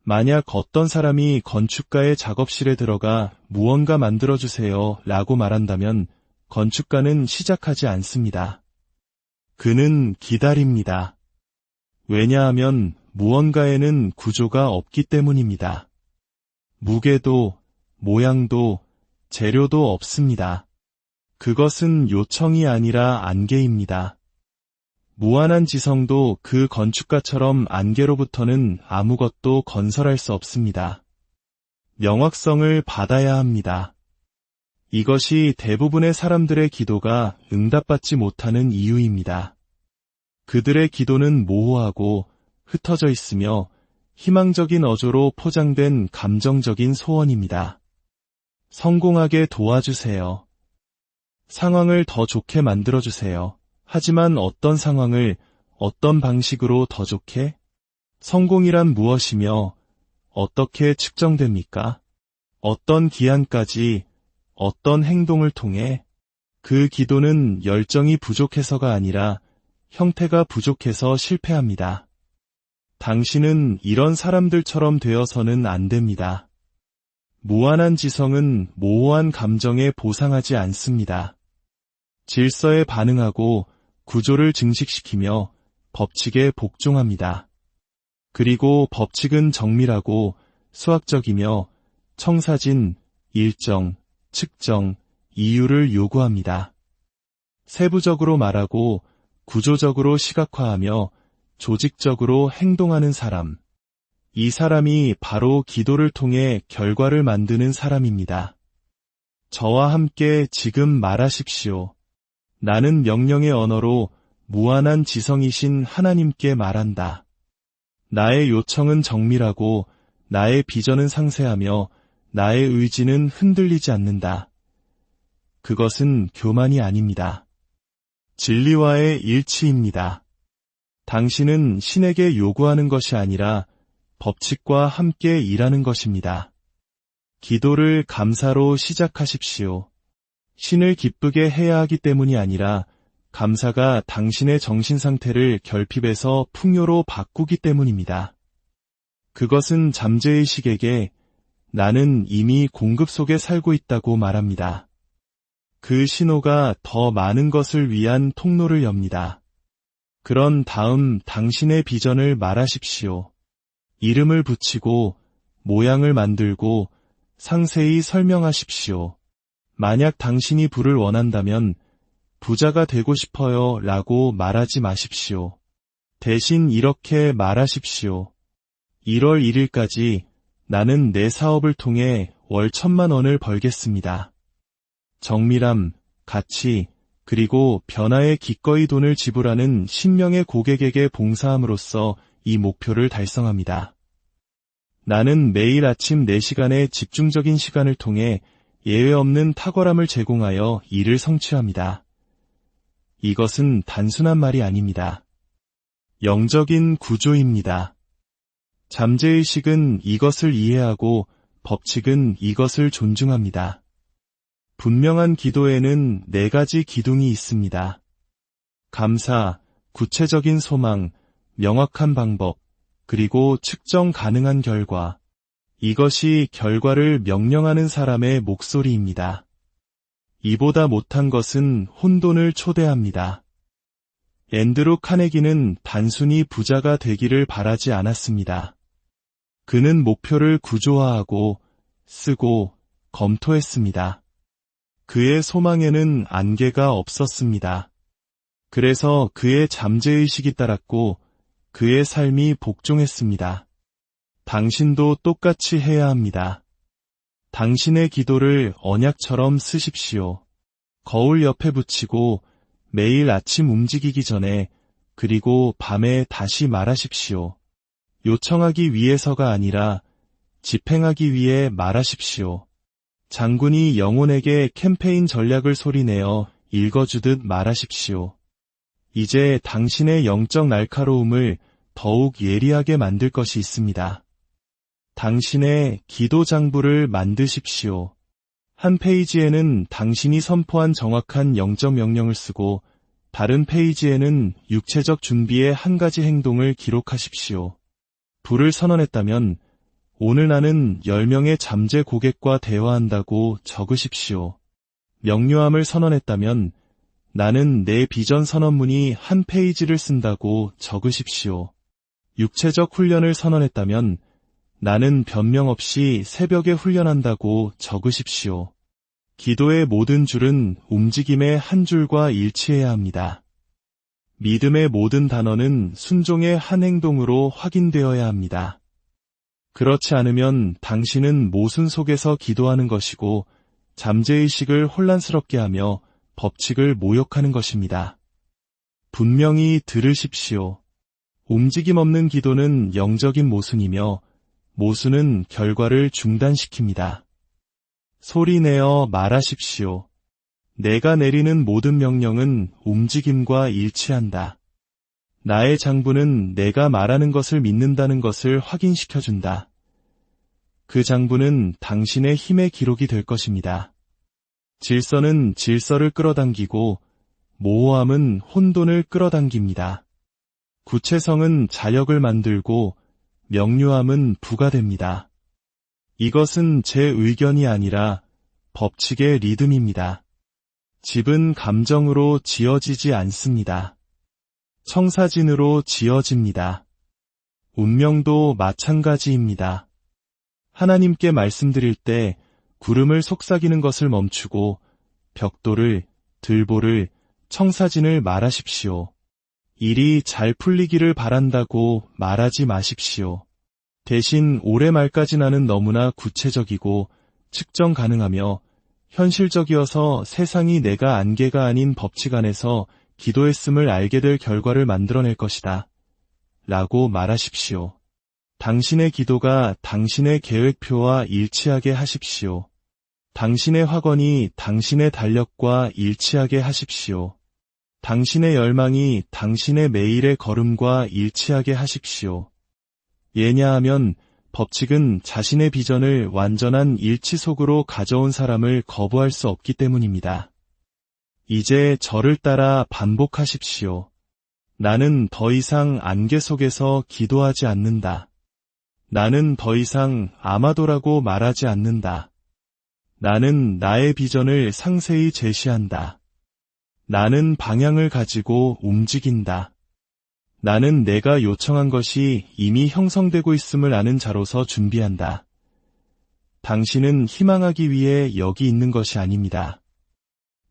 만약 어떤 사람이 건축가의 작업실에 들어가 무언가 만들어주세요 라고 말한다면 건축가는 시작하지 않습니다. 그는 기다립니다. 왜냐하면 무언가에는 구조가 없기 때문입니다. 무게도, 모양도, 재료도 없습니다. 그것은 요청이 아니라 안개입니다. 무한한 지성도 그 건축가처럼 안개로부터는 아무것도 건설할 수 없습니다. 명확성을 받아야 합니다. 이것이 대부분의 사람들의 기도가 응답받지 못하는 이유입니다. 그들의 기도는 모호하고 흩어져 있으며 희망적인 어조로 포장된 감정적인 소원입니다. 성공하게 도와주세요. 상황을 더 좋게 만들어주세요. 하지만 어떤 상황을 어떤 방식으로 더 좋게? 성공이란 무엇이며 어떻게 측정됩니까? 어떤 기한까지, 어떤 행동을 통해? 그 기도는 열정이 부족해서가 아니라 형태가 부족해서 실패합니다. 당신은 이런 사람들처럼 되어서는 안 됩니다. 무한한 지성은 모호한 감정에 보상하지 않습니다. 질서에 반응하고 구조를 증식시키며 법칙에 복종합니다. 그리고 법칙은 정밀하고 수학적이며 청사진, 일정, 측정, 이유를 요구합니다. 세부적으로 말하고 구조적으로 시각화하며 조직적으로 행동하는 사람. 이 사람이 바로 기도를 통해 결과를 만드는 사람입니다. 저와 함께 지금 말하십시오. 나는 명령의 언어로 무한한 지성이신 하나님께 말한다. 나의 요청은 정밀하고 나의 비전은 상세하며 나의 의지는 흔들리지 않는다. 그것은 교만이 아닙니다. 진리와의 일치입니다. 당신은 신에게 요구하는 것이 아니라 법칙과 함께 일하는 것입니다. 기도를 감사로 시작하십시오. 신을 기쁘게 해야 하기 때문이 아니라 감사가 당신의 정신 상태를 결핍에서 풍요로 바꾸기 때문입니다. 그것은 잠재의식에게 나는 이미 공급 속에 살고 있다고 말합니다. 그 신호가 더 많은 것을 위한 통로를 엽니다. 그런 다음 당신의 비전을 말하십시오. 이름을 붙이고 모양을 만들고 상세히 설명하십시오. 만약 당신이 부를 원한다면 부자가 되고 싶어요 라고 말하지 마십시오. 대신 이렇게 말하십시오. 1월 1일까지 나는 내 사업을 통해 월 1,000만 원을 벌겠습니다. 정밀함, 가치, 그리고 변화에 기꺼이 돈을 지불하는 신명의 고객에게 봉사함으로써 이 목표를 달성합니다. 나는 매일 아침 4시간의 집중적인 시간을 통해 예외 없는 탁월함을 제공하여 이를 성취합니다. 이것은 단순한 말이 아닙니다. 영적인 구조입니다. 잠재의식은 이것을 이해하고 법칙은 이것을 존중합니다. 분명한 기도에는 4가지 기둥이 있습니다. 감사, 구체적인 소망, 명확한 방법, 그리고 측정 가능한 결과. 이것이 결과를 명령하는 사람의 목소리입니다. 이보다 못한 것은 혼돈을 초대합니다. 앤드루 카네기는 단순히 부자가 되기를 바라지 않았습니다. 그는 목표를 구조화하고 쓰고 검토했습니다. 그의 소망에는 안개가 없었습니다. 그래서 그의 잠재의식이 따랐고 그의 삶이 복종했습니다. 당신도 똑같이 해야 합니다. 당신의 기도를 언약처럼 쓰십시오. 거울 옆에 붙이고 매일 아침 움직이기 전에 그리고 밤에 다시 말하십시오. 요청하기 위해서가 아니라 집행하기 위해 말하십시오. 장군이 영혼에게 캠페인 전략을 소리내어 읽어주듯 말하십시오. 이제 당신의 영적 날카로움을 더욱 예리하게 만들 것이 있습니다. 당신의 기도 장부를 만드십시오. 한 페이지에는 당신이 선포한 정확한 영적 명령을 쓰고 다른 페이지에는 육체적 준비의 한 가지 행동을 기록하십시오. 불을 선언했다면 오늘 나는 10명의 잠재 고객과 대화한다고 적으십시오. 명료함을 선언했다면 나는 내 비전 선언문이 한 페이지를 쓴다고 적으십시오. 육체적 훈련을 선언했다면 나는 변명 없이 새벽에 훈련한다고 적으십시오. 기도의 모든 줄은 움직임의 한 줄과 일치해야 합니다. 믿음의 모든 단어는 순종의 한 행동으로 확인되어야 합니다. 그렇지 않으면 당신은 모순 속에서 기도하는 것이고 잠재의식을 혼란스럽게 하며 법칙을 모욕하는 것입니다. 분명히 들으십시오. 움직임 없는 기도는 영적인 모순이며 모순은 결과를 중단시킵니다. 소리내어 말하십시오. 내가 내리는 모든 명령은 움직임과 일치한다. 나의 장부는 내가 말하는 것을 믿는다는 것을 확인시켜준다. 그 장부는 당신의 힘의 기록이 될 것입니다. 질서는 질서를 끌어당기고 모호함은 혼돈을 끌어당깁니다. 구체성은 자력을 만들고 명료함은 부가됩니다. 이것은 제 의견이 아니라 법칙의 리듬입니다. 집은 감정으로 지어지지 않습니다. 청사진으로 지어집니다. 운명도 마찬가지입니다. 하나님께 말씀드릴 때 구름을 속삭이는 것을 멈추고 벽돌을, 들보를, 청사진을 말하십시오. 일이 잘 풀리기를 바란다고 말하지 마십시오. 대신 올해 말까지 나는 너무나 구체적이고 측정 가능하며 현실적이어서 세상이 내가 안개가 아닌 법칙 안에서 기도했음을 알게 될 결과를 만들어낼 것이다. 라고 말하십시오. 당신의 기도가 당신의 계획표와 일치하게 하십시오. 당신의 확언이 당신의 달력과 일치하게 하십시오. 당신의 열망이 당신의 매일의 걸음과 일치하게 하십시오. 왜냐하면 법칙은 자신의 비전을 완전한 일치 속으로 가져온 사람을 거부할 수 없기 때문입니다. 이제 저를 따라 반복하십시오. 나는 더 이상 안개 속에서 기도하지 않는다. 나는 더 이상 아마도라고 말하지 않는다. 나는 나의 비전을 상세히 제시한다. 나는 방향을 가지고 움직인다. 나는 내가 요청한 것이 이미 형성되고 있음을 아는 자로서 준비한다. 당신은 희망하기 위해 여기 있는 것이 아닙니다.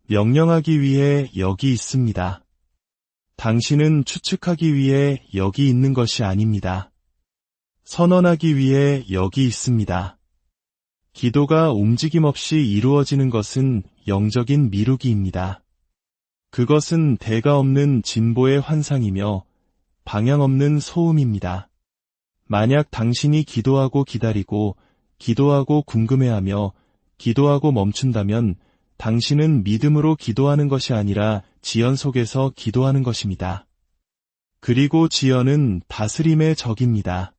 명령하기 위해 여기 있습니다. 당신은 추측하기 위해 여기 있는 것이 아닙니다. 선언하기 위해 여기 있습니다. 기도가 움직임 없이 이루어지는 것은 영적인 미루기입니다. 그것은 대가 없는 진보의 환상이며 방향 없는 소음입니다. 만약 당신이 기도하고 기다리고, 기도하고 궁금해하며, 기도하고 멈춘다면 당신은 믿음으로 기도하는 것이 아니라 지연 속에서 기도하는 것입니다. 그리고 지연은 다스림의 적입니다.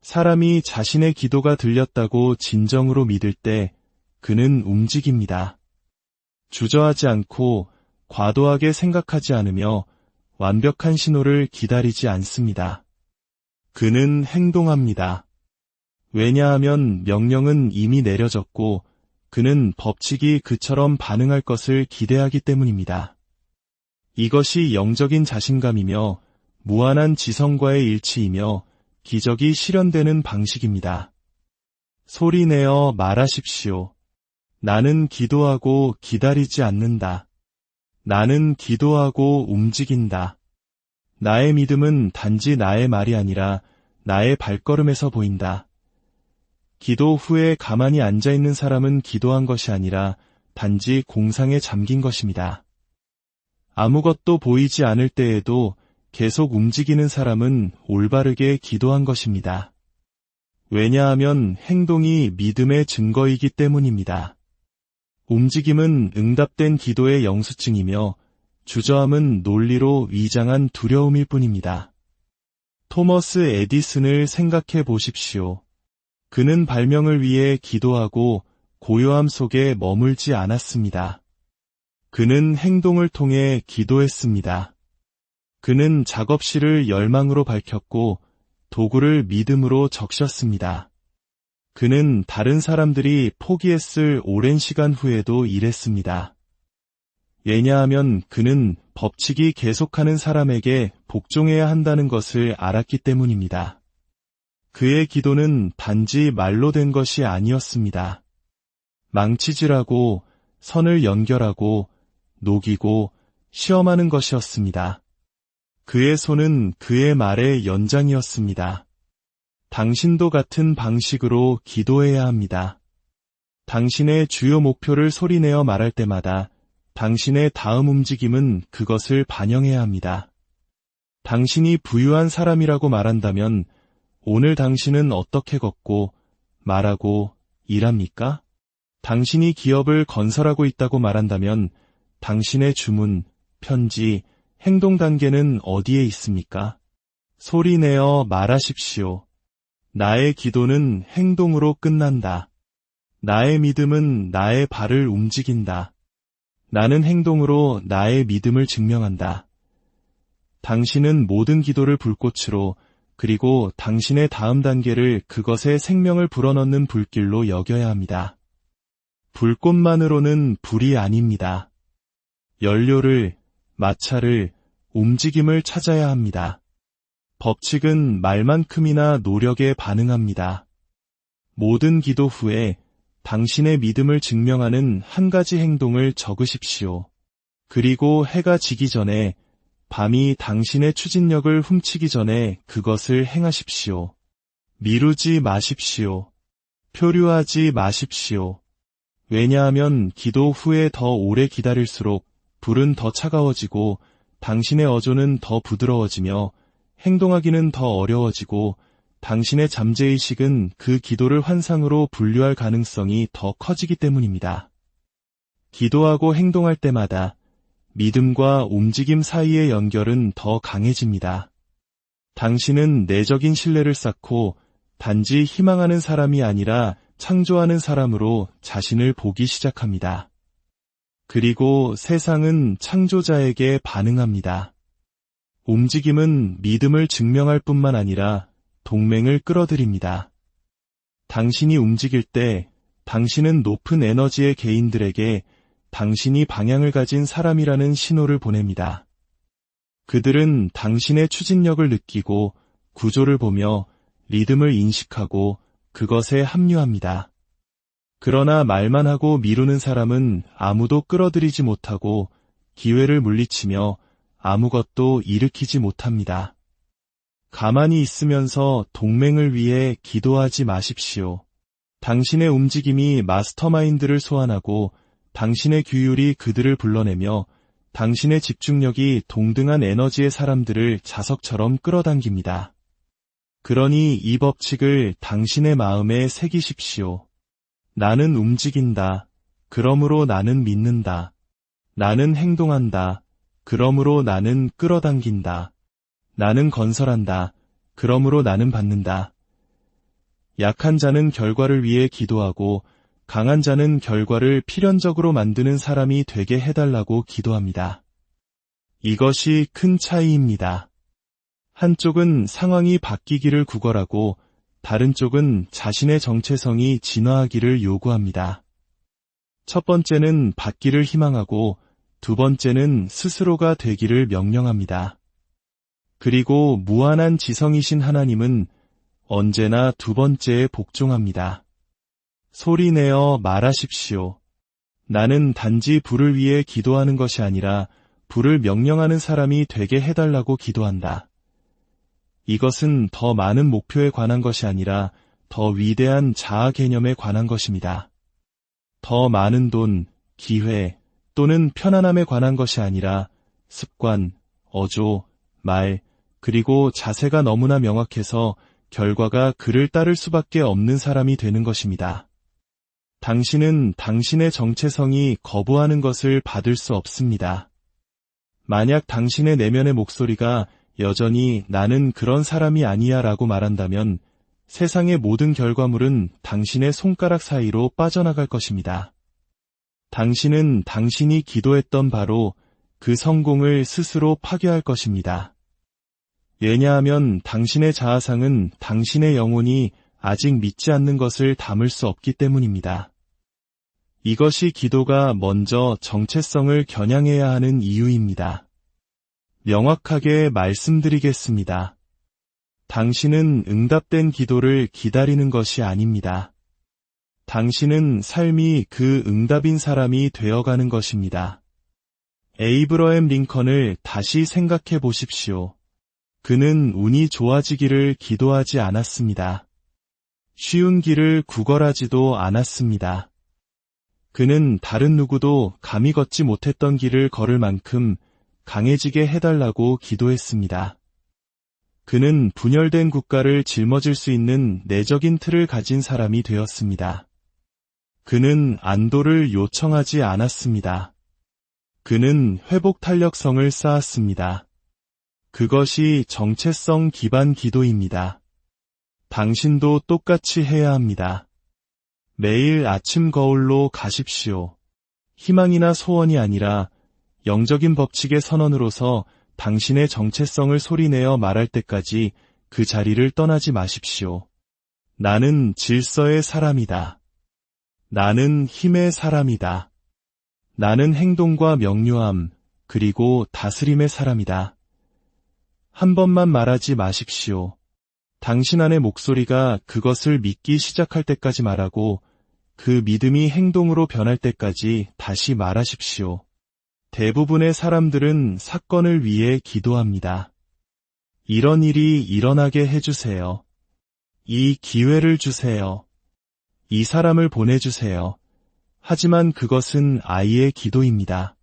사람이 자신의 기도가 들렸다고 진정으로 믿을 때 그는 움직입니다. 주저하지 않고 과도하게 생각하지 않으며 완벽한 신호를 기다리지 않습니다. 그는 행동합니다. 왜냐하면 명령은 이미 내려졌고 그는 법칙이 그처럼 반응할 것을 기대하기 때문입니다. 이것이 영적인 자신감이며 무한한 지성과의 일치이며 기적이 실현되는 방식입니다. 소리내어 말하십시오. 나는 기도하고 기다리지 않는다. 나는 기도하고 움직인다. 나의 믿음은 단지 나의 말이 아니라 나의 발걸음에서 보인다. 기도 후에 가만히 앉아있는 사람은 기도한 것이 아니라 단지 공상에 잠긴 것입니다. 아무것도 보이지 않을 때에도 계속 움직이는 사람은 올바르게 기도한 것입니다. 왜냐하면 행동이 믿음의 증거이기 때문입니다. 움직임은 응답된 기도의 영수증이며 주저함은 논리로 위장한 두려움일 뿐입니다. 토머스 에디슨을 생각해 보십시오. 그는 발명을 위해 기도하고 고요함 속에 머물지 않았습니다. 그는 행동을 통해 기도했습니다. 그는 작업실을 열망으로 밝혔고 도구를 믿음으로 적셨습니다. 그는 다른 사람들이 포기했을 오랜 시간 후에도 일했습니다. 왜냐하면 그는 법칙이 계속하는 사람에게 복종해야 한다는 것을 알았기 때문입니다. 그의 기도는 단지 말로 된 것이 아니었습니다. 망치질하고 선을 연결하고 녹이고 시험하는 것이었습니다. 그의 손은 그의 말의 연장이었습니다. 당신도 같은 방식으로 기도해야 합니다. 당신의 주요 목표를 소리내어 말할 때마다 당신의 다음 움직임은 그것을 반영해야 합니다. 당신이 부유한 사람이라고 말한다면 오늘 당신은 어떻게 걷고 말하고 일합니까? 당신이 기업을 건설하고 있다고 말한다면 당신의 주문, 편지, 행동 단계는 어디에 있습니까? 소리내어 말하십시오. 나의 기도는 행동으로 끝난다. 나의 믿음은 나의 발을 움직인다. 나는 행동으로 나의 믿음을 증명한다. 당신은 모든 기도를 불꽃으로 그리고 당신의 다음 단계를 그것의 생명을 불어넣는 불길로 여겨야 합니다. 불꽃만으로는 불이 아닙니다. 연료를, 마찰을, 움직임을 찾아야 합니다. 법칙은 말만큼이나 노력에 반응합니다. 모든 기도 후에 당신의 믿음을 증명하는 한 가지 행동을 적으십시오. 그리고 해가 지기 전에, 밤이 당신의 추진력을 훔치기 전에 그것을 행하십시오. 미루지 마십시오. 표류하지 마십시오. 왜냐하면 기도 후에 더 오래 기다릴수록 불은 더 차가워지고 당신의 어조는 더 부드러워지며 행동하기는 더 어려워지고 당신의 잠재의식은 그 기도를 환상으로 분류할 가능성이 더 커지기 때문입니다. 기도하고 행동할 때마다 믿음과 움직임 사이의 연결은 더 강해집니다. 당신은 내적인 신뢰를 쌓고 단지 희망하는 사람이 아니라 창조하는 사람으로 자신을 보기 시작합니다. 그리고 세상은 창조자에게 반응합니다. 움직임은 믿음을 증명할 뿐만 아니라 동맹을 끌어들입니다. 당신이 움직일 때 당신은 높은 에너지의 개인들에게 당신이 방향을 가진 사람이라는 신호를 보냅니다. 그들은 당신의 추진력을 느끼고 구조를 보며 리듬을 인식하고 그것에 합류합니다. 그러나 말만 하고 미루는 사람은 아무도 끌어들이지 못하고 기회를 물리치며 아무것도 일으키지 못합니다. 가만히 있으면서 동맹을 위해 기도하지 마십시오. 당신의 움직임이 마스터마인드를 소환하고 당신의 규율이 그들을 불러내며 당신의 집중력이 동등한 에너지의 사람들을 자석처럼 끌어당깁니다. 그러니 이 법칙을 당신의 마음에 새기십시오. 나는 움직인다. 그러므로 나는 믿는다. 나는 행동한다. 그러므로 나는 끌어당긴다. 나는 건설한다. 그러므로 나는 받는다. 약한 자는 결과를 위해 기도하고 강한 자는 결과를 필연적으로 만드는 사람이 되게 해달라고 기도합니다. 이것이 큰 차이입니다. 한쪽은 상황이 바뀌기를 구걸하고 다른 쪽은 자신의 정체성이 진화하기를 요구합니다. 첫 번째는 받기를 희망하고 두 번째는 스스로가 되기를 명령합니다. 그리고 무한한 지성이신 하나님은 언제나 두 번째에 복종합니다. 소리내어 말하십시오. 나는 단지 불을 위해 기도하는 것이 아니라 불을 명령하는 사람이 되게 해달라고 기도한다. 이것은 더 많은 목표에 관한 것이 아니라 더 위대한 자아 개념에 관한 것입니다. 더 많은 돈, 기회 또는 편안함에 관한 것이 아니라 습관, 어조, 말, 그리고 자세가 너무나 명확해서 결과가 그를 따를 수밖에 없는 사람이 되는 것입니다. 당신은 당신의 정체성이 거부하는 것을 받을 수 없습니다. 만약 당신의 내면의 목소리가 여전히 나는 그런 사람이 아니야 라고 말한다면 세상의 모든 결과물은 당신의 손가락 사이로 빠져나갈 것입니다. 당신은 당신이 기도했던 바로 그 성공을 스스로 파괴할 것입니다. 왜냐하면 당신의 자아상은 당신의 영혼이 아직 믿지 않는 것을 담을 수 없기 때문입니다. 이것이 기도가 먼저 정체성을 겨냥해야 하는 이유입니다. 명확하게 말씀드리겠습니다. 당신은 응답된 기도를 기다리는 것이 아닙니다. 당신은 삶이 그 응답인 사람이 되어가는 것입니다. 에이브러햄 링컨을 다시 생각해 보십시오. 그는 운이 좋아지기를 기도하지 않았습니다. 쉬운 길을 구걸하지도 않았습니다. 그는 다른 누구도 감히 걷지 못했던 길을 걸을 만큼 강해지게 해달라고 기도했습니다. 그는 분열된 국가를 짊어질 수 있는 내적인 틀을 가진 사람이 되었습니다. 그는 안도를 요청하지 않았습니다. 그는 회복 탄력성을 쌓았습니다. 그것이 정체성 기반 기도입니다. 당신도 똑같이 해야 합니다. 매일 아침 거울로 가십시오. 희망이나 소원이 아니라 영적인 법칙의 선언으로서 당신의 정체성을 소리내어 말할 때까지 그 자리를 떠나지 마십시오. 나는 질서의 사람이다. 나는 힘의 사람이다. 나는 행동과 명료함, 그리고 다스림의 사람이다. 한 번만 말하지 마십시오. 당신 안의 목소리가 그것을 믿기 시작할 때까지 말하고 그 믿음이 행동으로 변할 때까지 다시 말하십시오. 대부분의 사람들은 사건을 위해 기도합니다. 이런 일이 일어나게 해주세요. 이 기회를 주세요. 이 사람을 보내주세요. 하지만 그것은 아이의 기도입니다.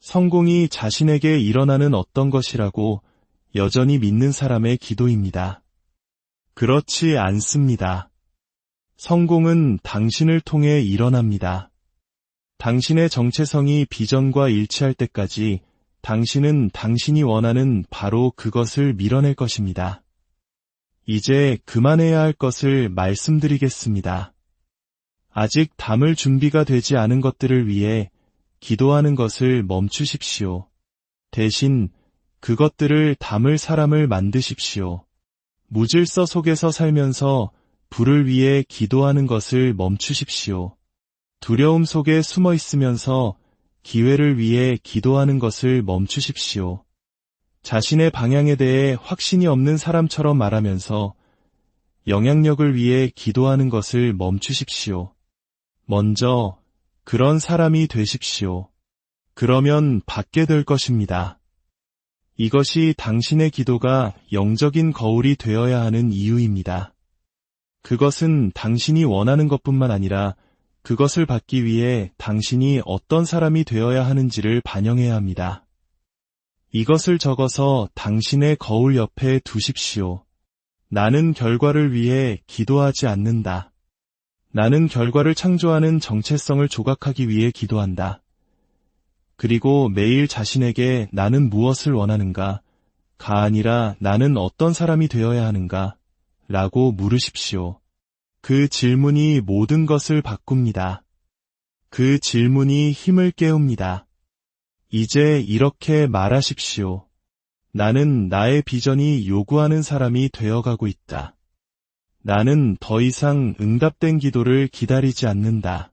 성공이 자신에게 일어나는 어떤 것이라고 여전히 믿는 사람의 기도입니다. 그렇지 않습니다. 성공은 당신을 통해 일어납니다. 당신의 정체성이 비전과 일치할 때까지 당신은 당신이 원하는 바로 그것을 밀어낼 것입니다. 이제 그만해야 할 것을 말씀드리겠습니다. 아직 담을 준비가 되지 않은 것들을 위해 기도하는 것을 멈추십시오. 대신 그것들을 담을 사람을 만드십시오. 무질서 속에서 살면서 불을 위해 기도하는 것을 멈추십시오. 두려움 속에 숨어 있으면서 기회를 위해 기도하는 것을 멈추십시오. 자신의 방향에 대해 확신이 없는 사람처럼 말하면서 영향력을 위해 기도하는 것을 멈추십시오. 먼저 그런 사람이 되십시오. 그러면 받게 될 것입니다. 이것이 당신의 기도가 영적인 거울이 되어야 하는 이유입니다. 그것은 당신이 원하는 것뿐만 아니라 그것을 받기 위해 당신이 어떤 사람이 되어야 하는지를 반영해야 합니다. 이것을 적어서 당신의 거울 옆에 두십시오. 나는 결과를 위해 기도하지 않는다. 나는 결과를 창조하는 정체성을 조각하기 위해 기도한다. 그리고 매일 자신에게 나는 무엇을 원하는가, 가 아니라 나는 어떤 사람이 되어야 하는가, 라고 물으십시오. 그 질문이 모든 것을 바꿉니다. 그 질문이 힘을 깨웁니다. 이제 이렇게 말하십시오. 나는 나의 비전이 요구하는 사람이 되어가고 있다. 나는 더 이상 응답된 기도를 기다리지 않는다.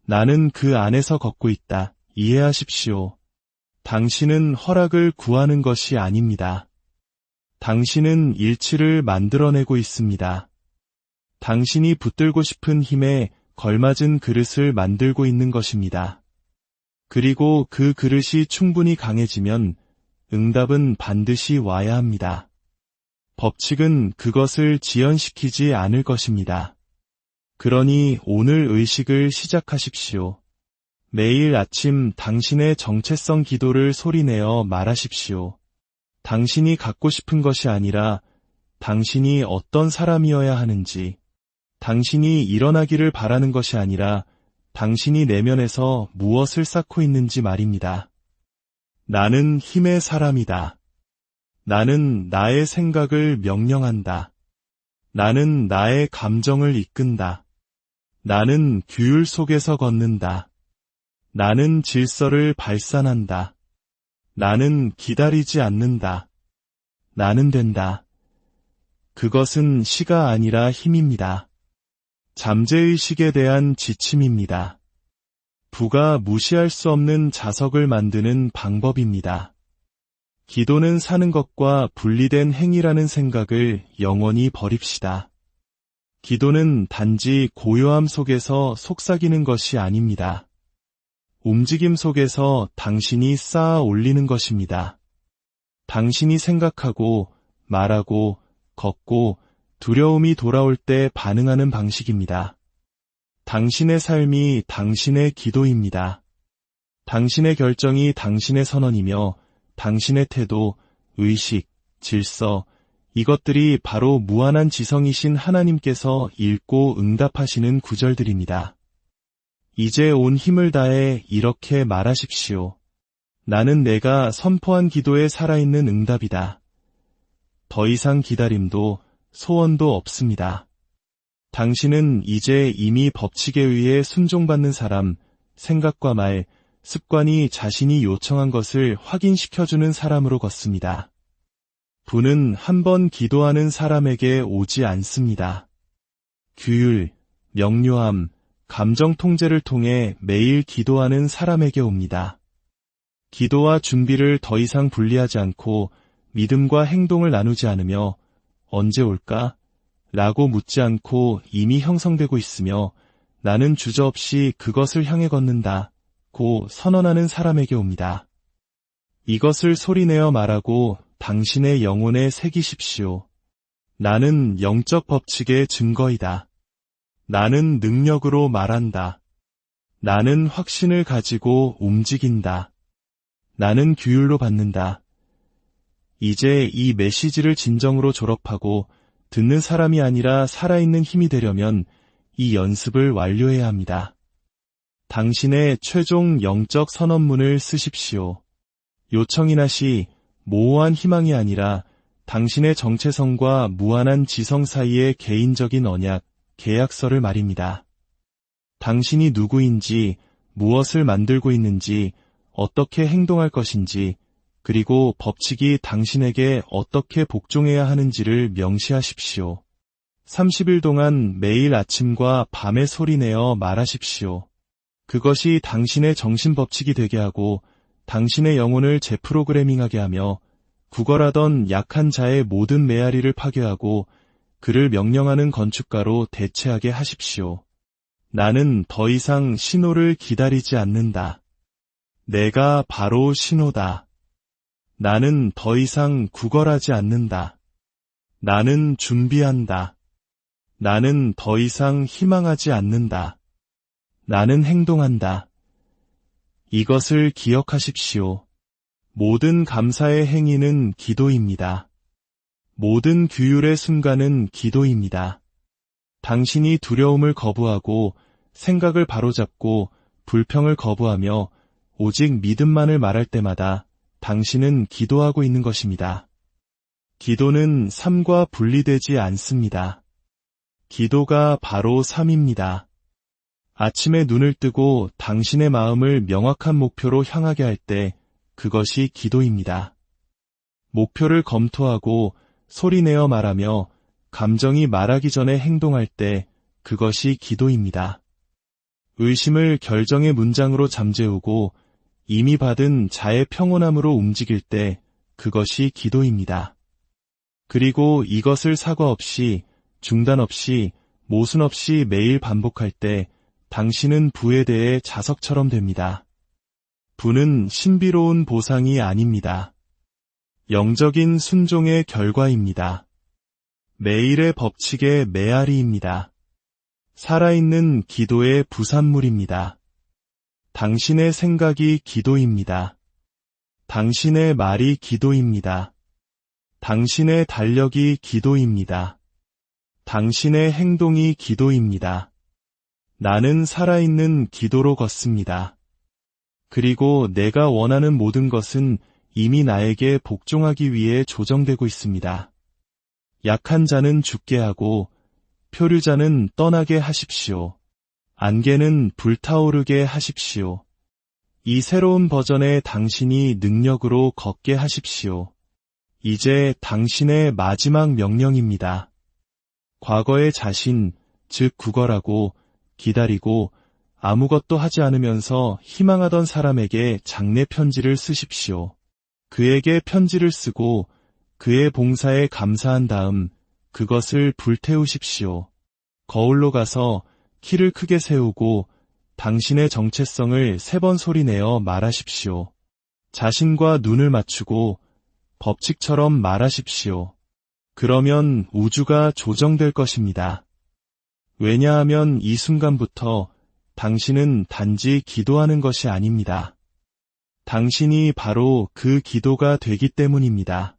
나는 그 안에서 걷고 있다. 이해하십시오. 당신은 허락을 구하는 것이 아닙니다. 당신은 일치를 만들어내고 있습니다. 당신이 붙들고 싶은 힘에 걸맞은 그릇을 만들고 있는 것입니다. 그리고 그 그릇이 충분히 강해지면 응답은 반드시 와야 합니다. 법칙은 그것을 지연시키지 않을 것입니다. 그러니 오늘 의식을 시작하십시오. 매일 아침 당신의 정체성 기도를 소리내어 말하십시오. 당신이 갖고 싶은 것이 아니라 당신이 어떤 사람이어야 하는지, 당신이 일어나기를 바라는 것이 아니라 당신이 내면에서 무엇을 쌓고 있는지 말입니다. 나는 힘의 사람이다. 나는 나의 생각을 명령한다. 나는 나의 감정을 이끈다. 나는 규율 속에서 걷는다. 나는 질서를 발산한다. 나는 기다리지 않는다. 나는 된다. 그것은 시가 아니라 힘입니다. 잠재의식에 대한 지침입니다. 부가 무시할 수 없는 자석을 만드는 방법입니다. 기도는 사는 것과 분리된 행위라는 생각을 영원히 버립시다. 기도는 단지 고요함 속에서 속삭이는 것이 아닙니다. 움직임 속에서 당신이 쌓아 올리는 것입니다. 당신이 생각하고, 말하고, 걷고, 두려움이 돌아올 때 반응하는 방식입니다. 당신의 삶이 당신의 기도입니다. 당신의 결정이 당신의 선언이며 당신의 태도, 의식, 질서, 이것들이 바로 무한한 지성이신 하나님께서 읽고 응답하시는 구절들입니다. 이제 온 힘을 다해 이렇게 말하십시오. 나는 내가 선포한 기도에 살아있는 응답이다. 더 이상 기다림도 소원도 없습니다. 당신은 이제 이미 법칙에 의해 순종받는 사람, 생각과 말, 습관이 자신이 요청한 것을 확인시켜주는 사람으로 걷습니다. 부는 한 번 기도하는 사람에게 오지 않습니다. 규율, 명료함, 감정 통제를 통해 매일 기도하는 사람에게 옵니다. 기도와 준비를 더 이상 분리하지 않고 믿음과 행동을 나누지 않으며 언제 올까? 라고 묻지 않고 이미 형성되고 있으며 나는 주저없이 그것을 향해 걷는다 고 선언하는 사람에게 옵니다. 이것을 소리내어 말하고 당신의 영혼에 새기십시오. 나는 영적 법칙의 증거이다. 나는 능력으로 말한다. 나는 확신을 가지고 움직인다. 나는 규율로 받는다. 이제 이 메시지를 진정으로 졸업하고 듣는 사람이 아니라 살아있는 힘이 되려면 이 연습을 완료해야 합니다. 당신의 최종 영적 선언문을 쓰십시오. 요청이나 시, 모호한 희망이 아니라 당신의 정체성과 무한한 지성 사이의 개인적인 언약, 계약서를 말입니다. 당신이 누구인지, 무엇을 만들고 있는지, 어떻게 행동할 것인지, 그리고 법칙이 당신에게 어떻게 복종해야 하는지를 명시하십시오. 30일 동안 매일 아침과 밤에 소리내어 말하십시오. 그것이 당신의 정신 법칙이 되게 하고 당신의 영혼을 재프로그래밍하게 하며 구걸하던 약한 자의 모든 메아리를 파괴하고 그를 명령하는 건축가로 대체하게 하십시오. 나는 더 이상 신호를 기다리지 않는다. 내가 바로 신호다. 나는 더 이상 구걸하지 않는다. 나는 준비한다. 나는 더 이상 희망하지 않는다. 나는 행동한다. 이것을 기억하십시오. 모든 감사의 행위는 기도입니다. 모든 규율의 순간은 기도입니다. 당신이 두려움을 거부하고 생각을 바로잡고 불평을 거부하며 오직 믿음만을 말할 때마다 당신은 기도하고 있는 것입니다. 기도는 삶과 분리되지 않습니다. 기도가 바로 삶입니다. 아침에 눈을 뜨고 당신의 마음을 명확한 목표로 향하게 할 때 그것이 기도입니다. 목표를 검토하고 소리내어 말하며 감정이 말하기 전에 행동할 때 그것이 기도입니다. 의심을 결정의 문장으로 잠재우고 이미 받은 자의 평온함으로 움직일 때 그것이 기도입니다. 그리고 이것을 사과 없이, 중단 없이, 모순 없이 매일 반복할 때 당신은 부에 대해 자석처럼 됩니다. 부는 신비로운 보상이 아닙니다. 영적인 순종의 결과입니다. 매일의 법칙의 메아리입니다. 살아있는 기도의 부산물입니다. 당신의 생각이 기도입니다. 당신의 말이 기도입니다. 당신의 달력이 기도입니다. 당신의 행동이 기도입니다. 나는 살아있는 기도로 걷습니다. 그리고 내가 원하는 모든 것은 이미 나에게 복종하기 위해 조정되고 있습니다. 약한 자는 죽게 하고 표류자는 떠나게 하십시오. 안개는 불타오르게 하십시오. 이 새로운 버전의 당신이 능력으로 걷게 하십시오. 이제 당신의 마지막 명령입니다. 과거의 자신, 즉 구걸하고 기다리고 아무것도 하지 않으면서 희망하던 사람에게 장례 편지를 쓰십시오. 그에게 편지를 쓰고 그의 봉사에 감사한 다음 그것을 불태우십시오. 거울로 가서 키를 크게 세우고 당신의 정체성을 3번 소리내어 말하십시오. 자신과 눈을 맞추고 법칙처럼 말하십시오. 그러면 우주가 조정될 것입니다. 왜냐하면 이 순간부터 당신은 단지 기도하는 것이 아닙니다. 당신이 바로 그 기도가 되기 때문입니다.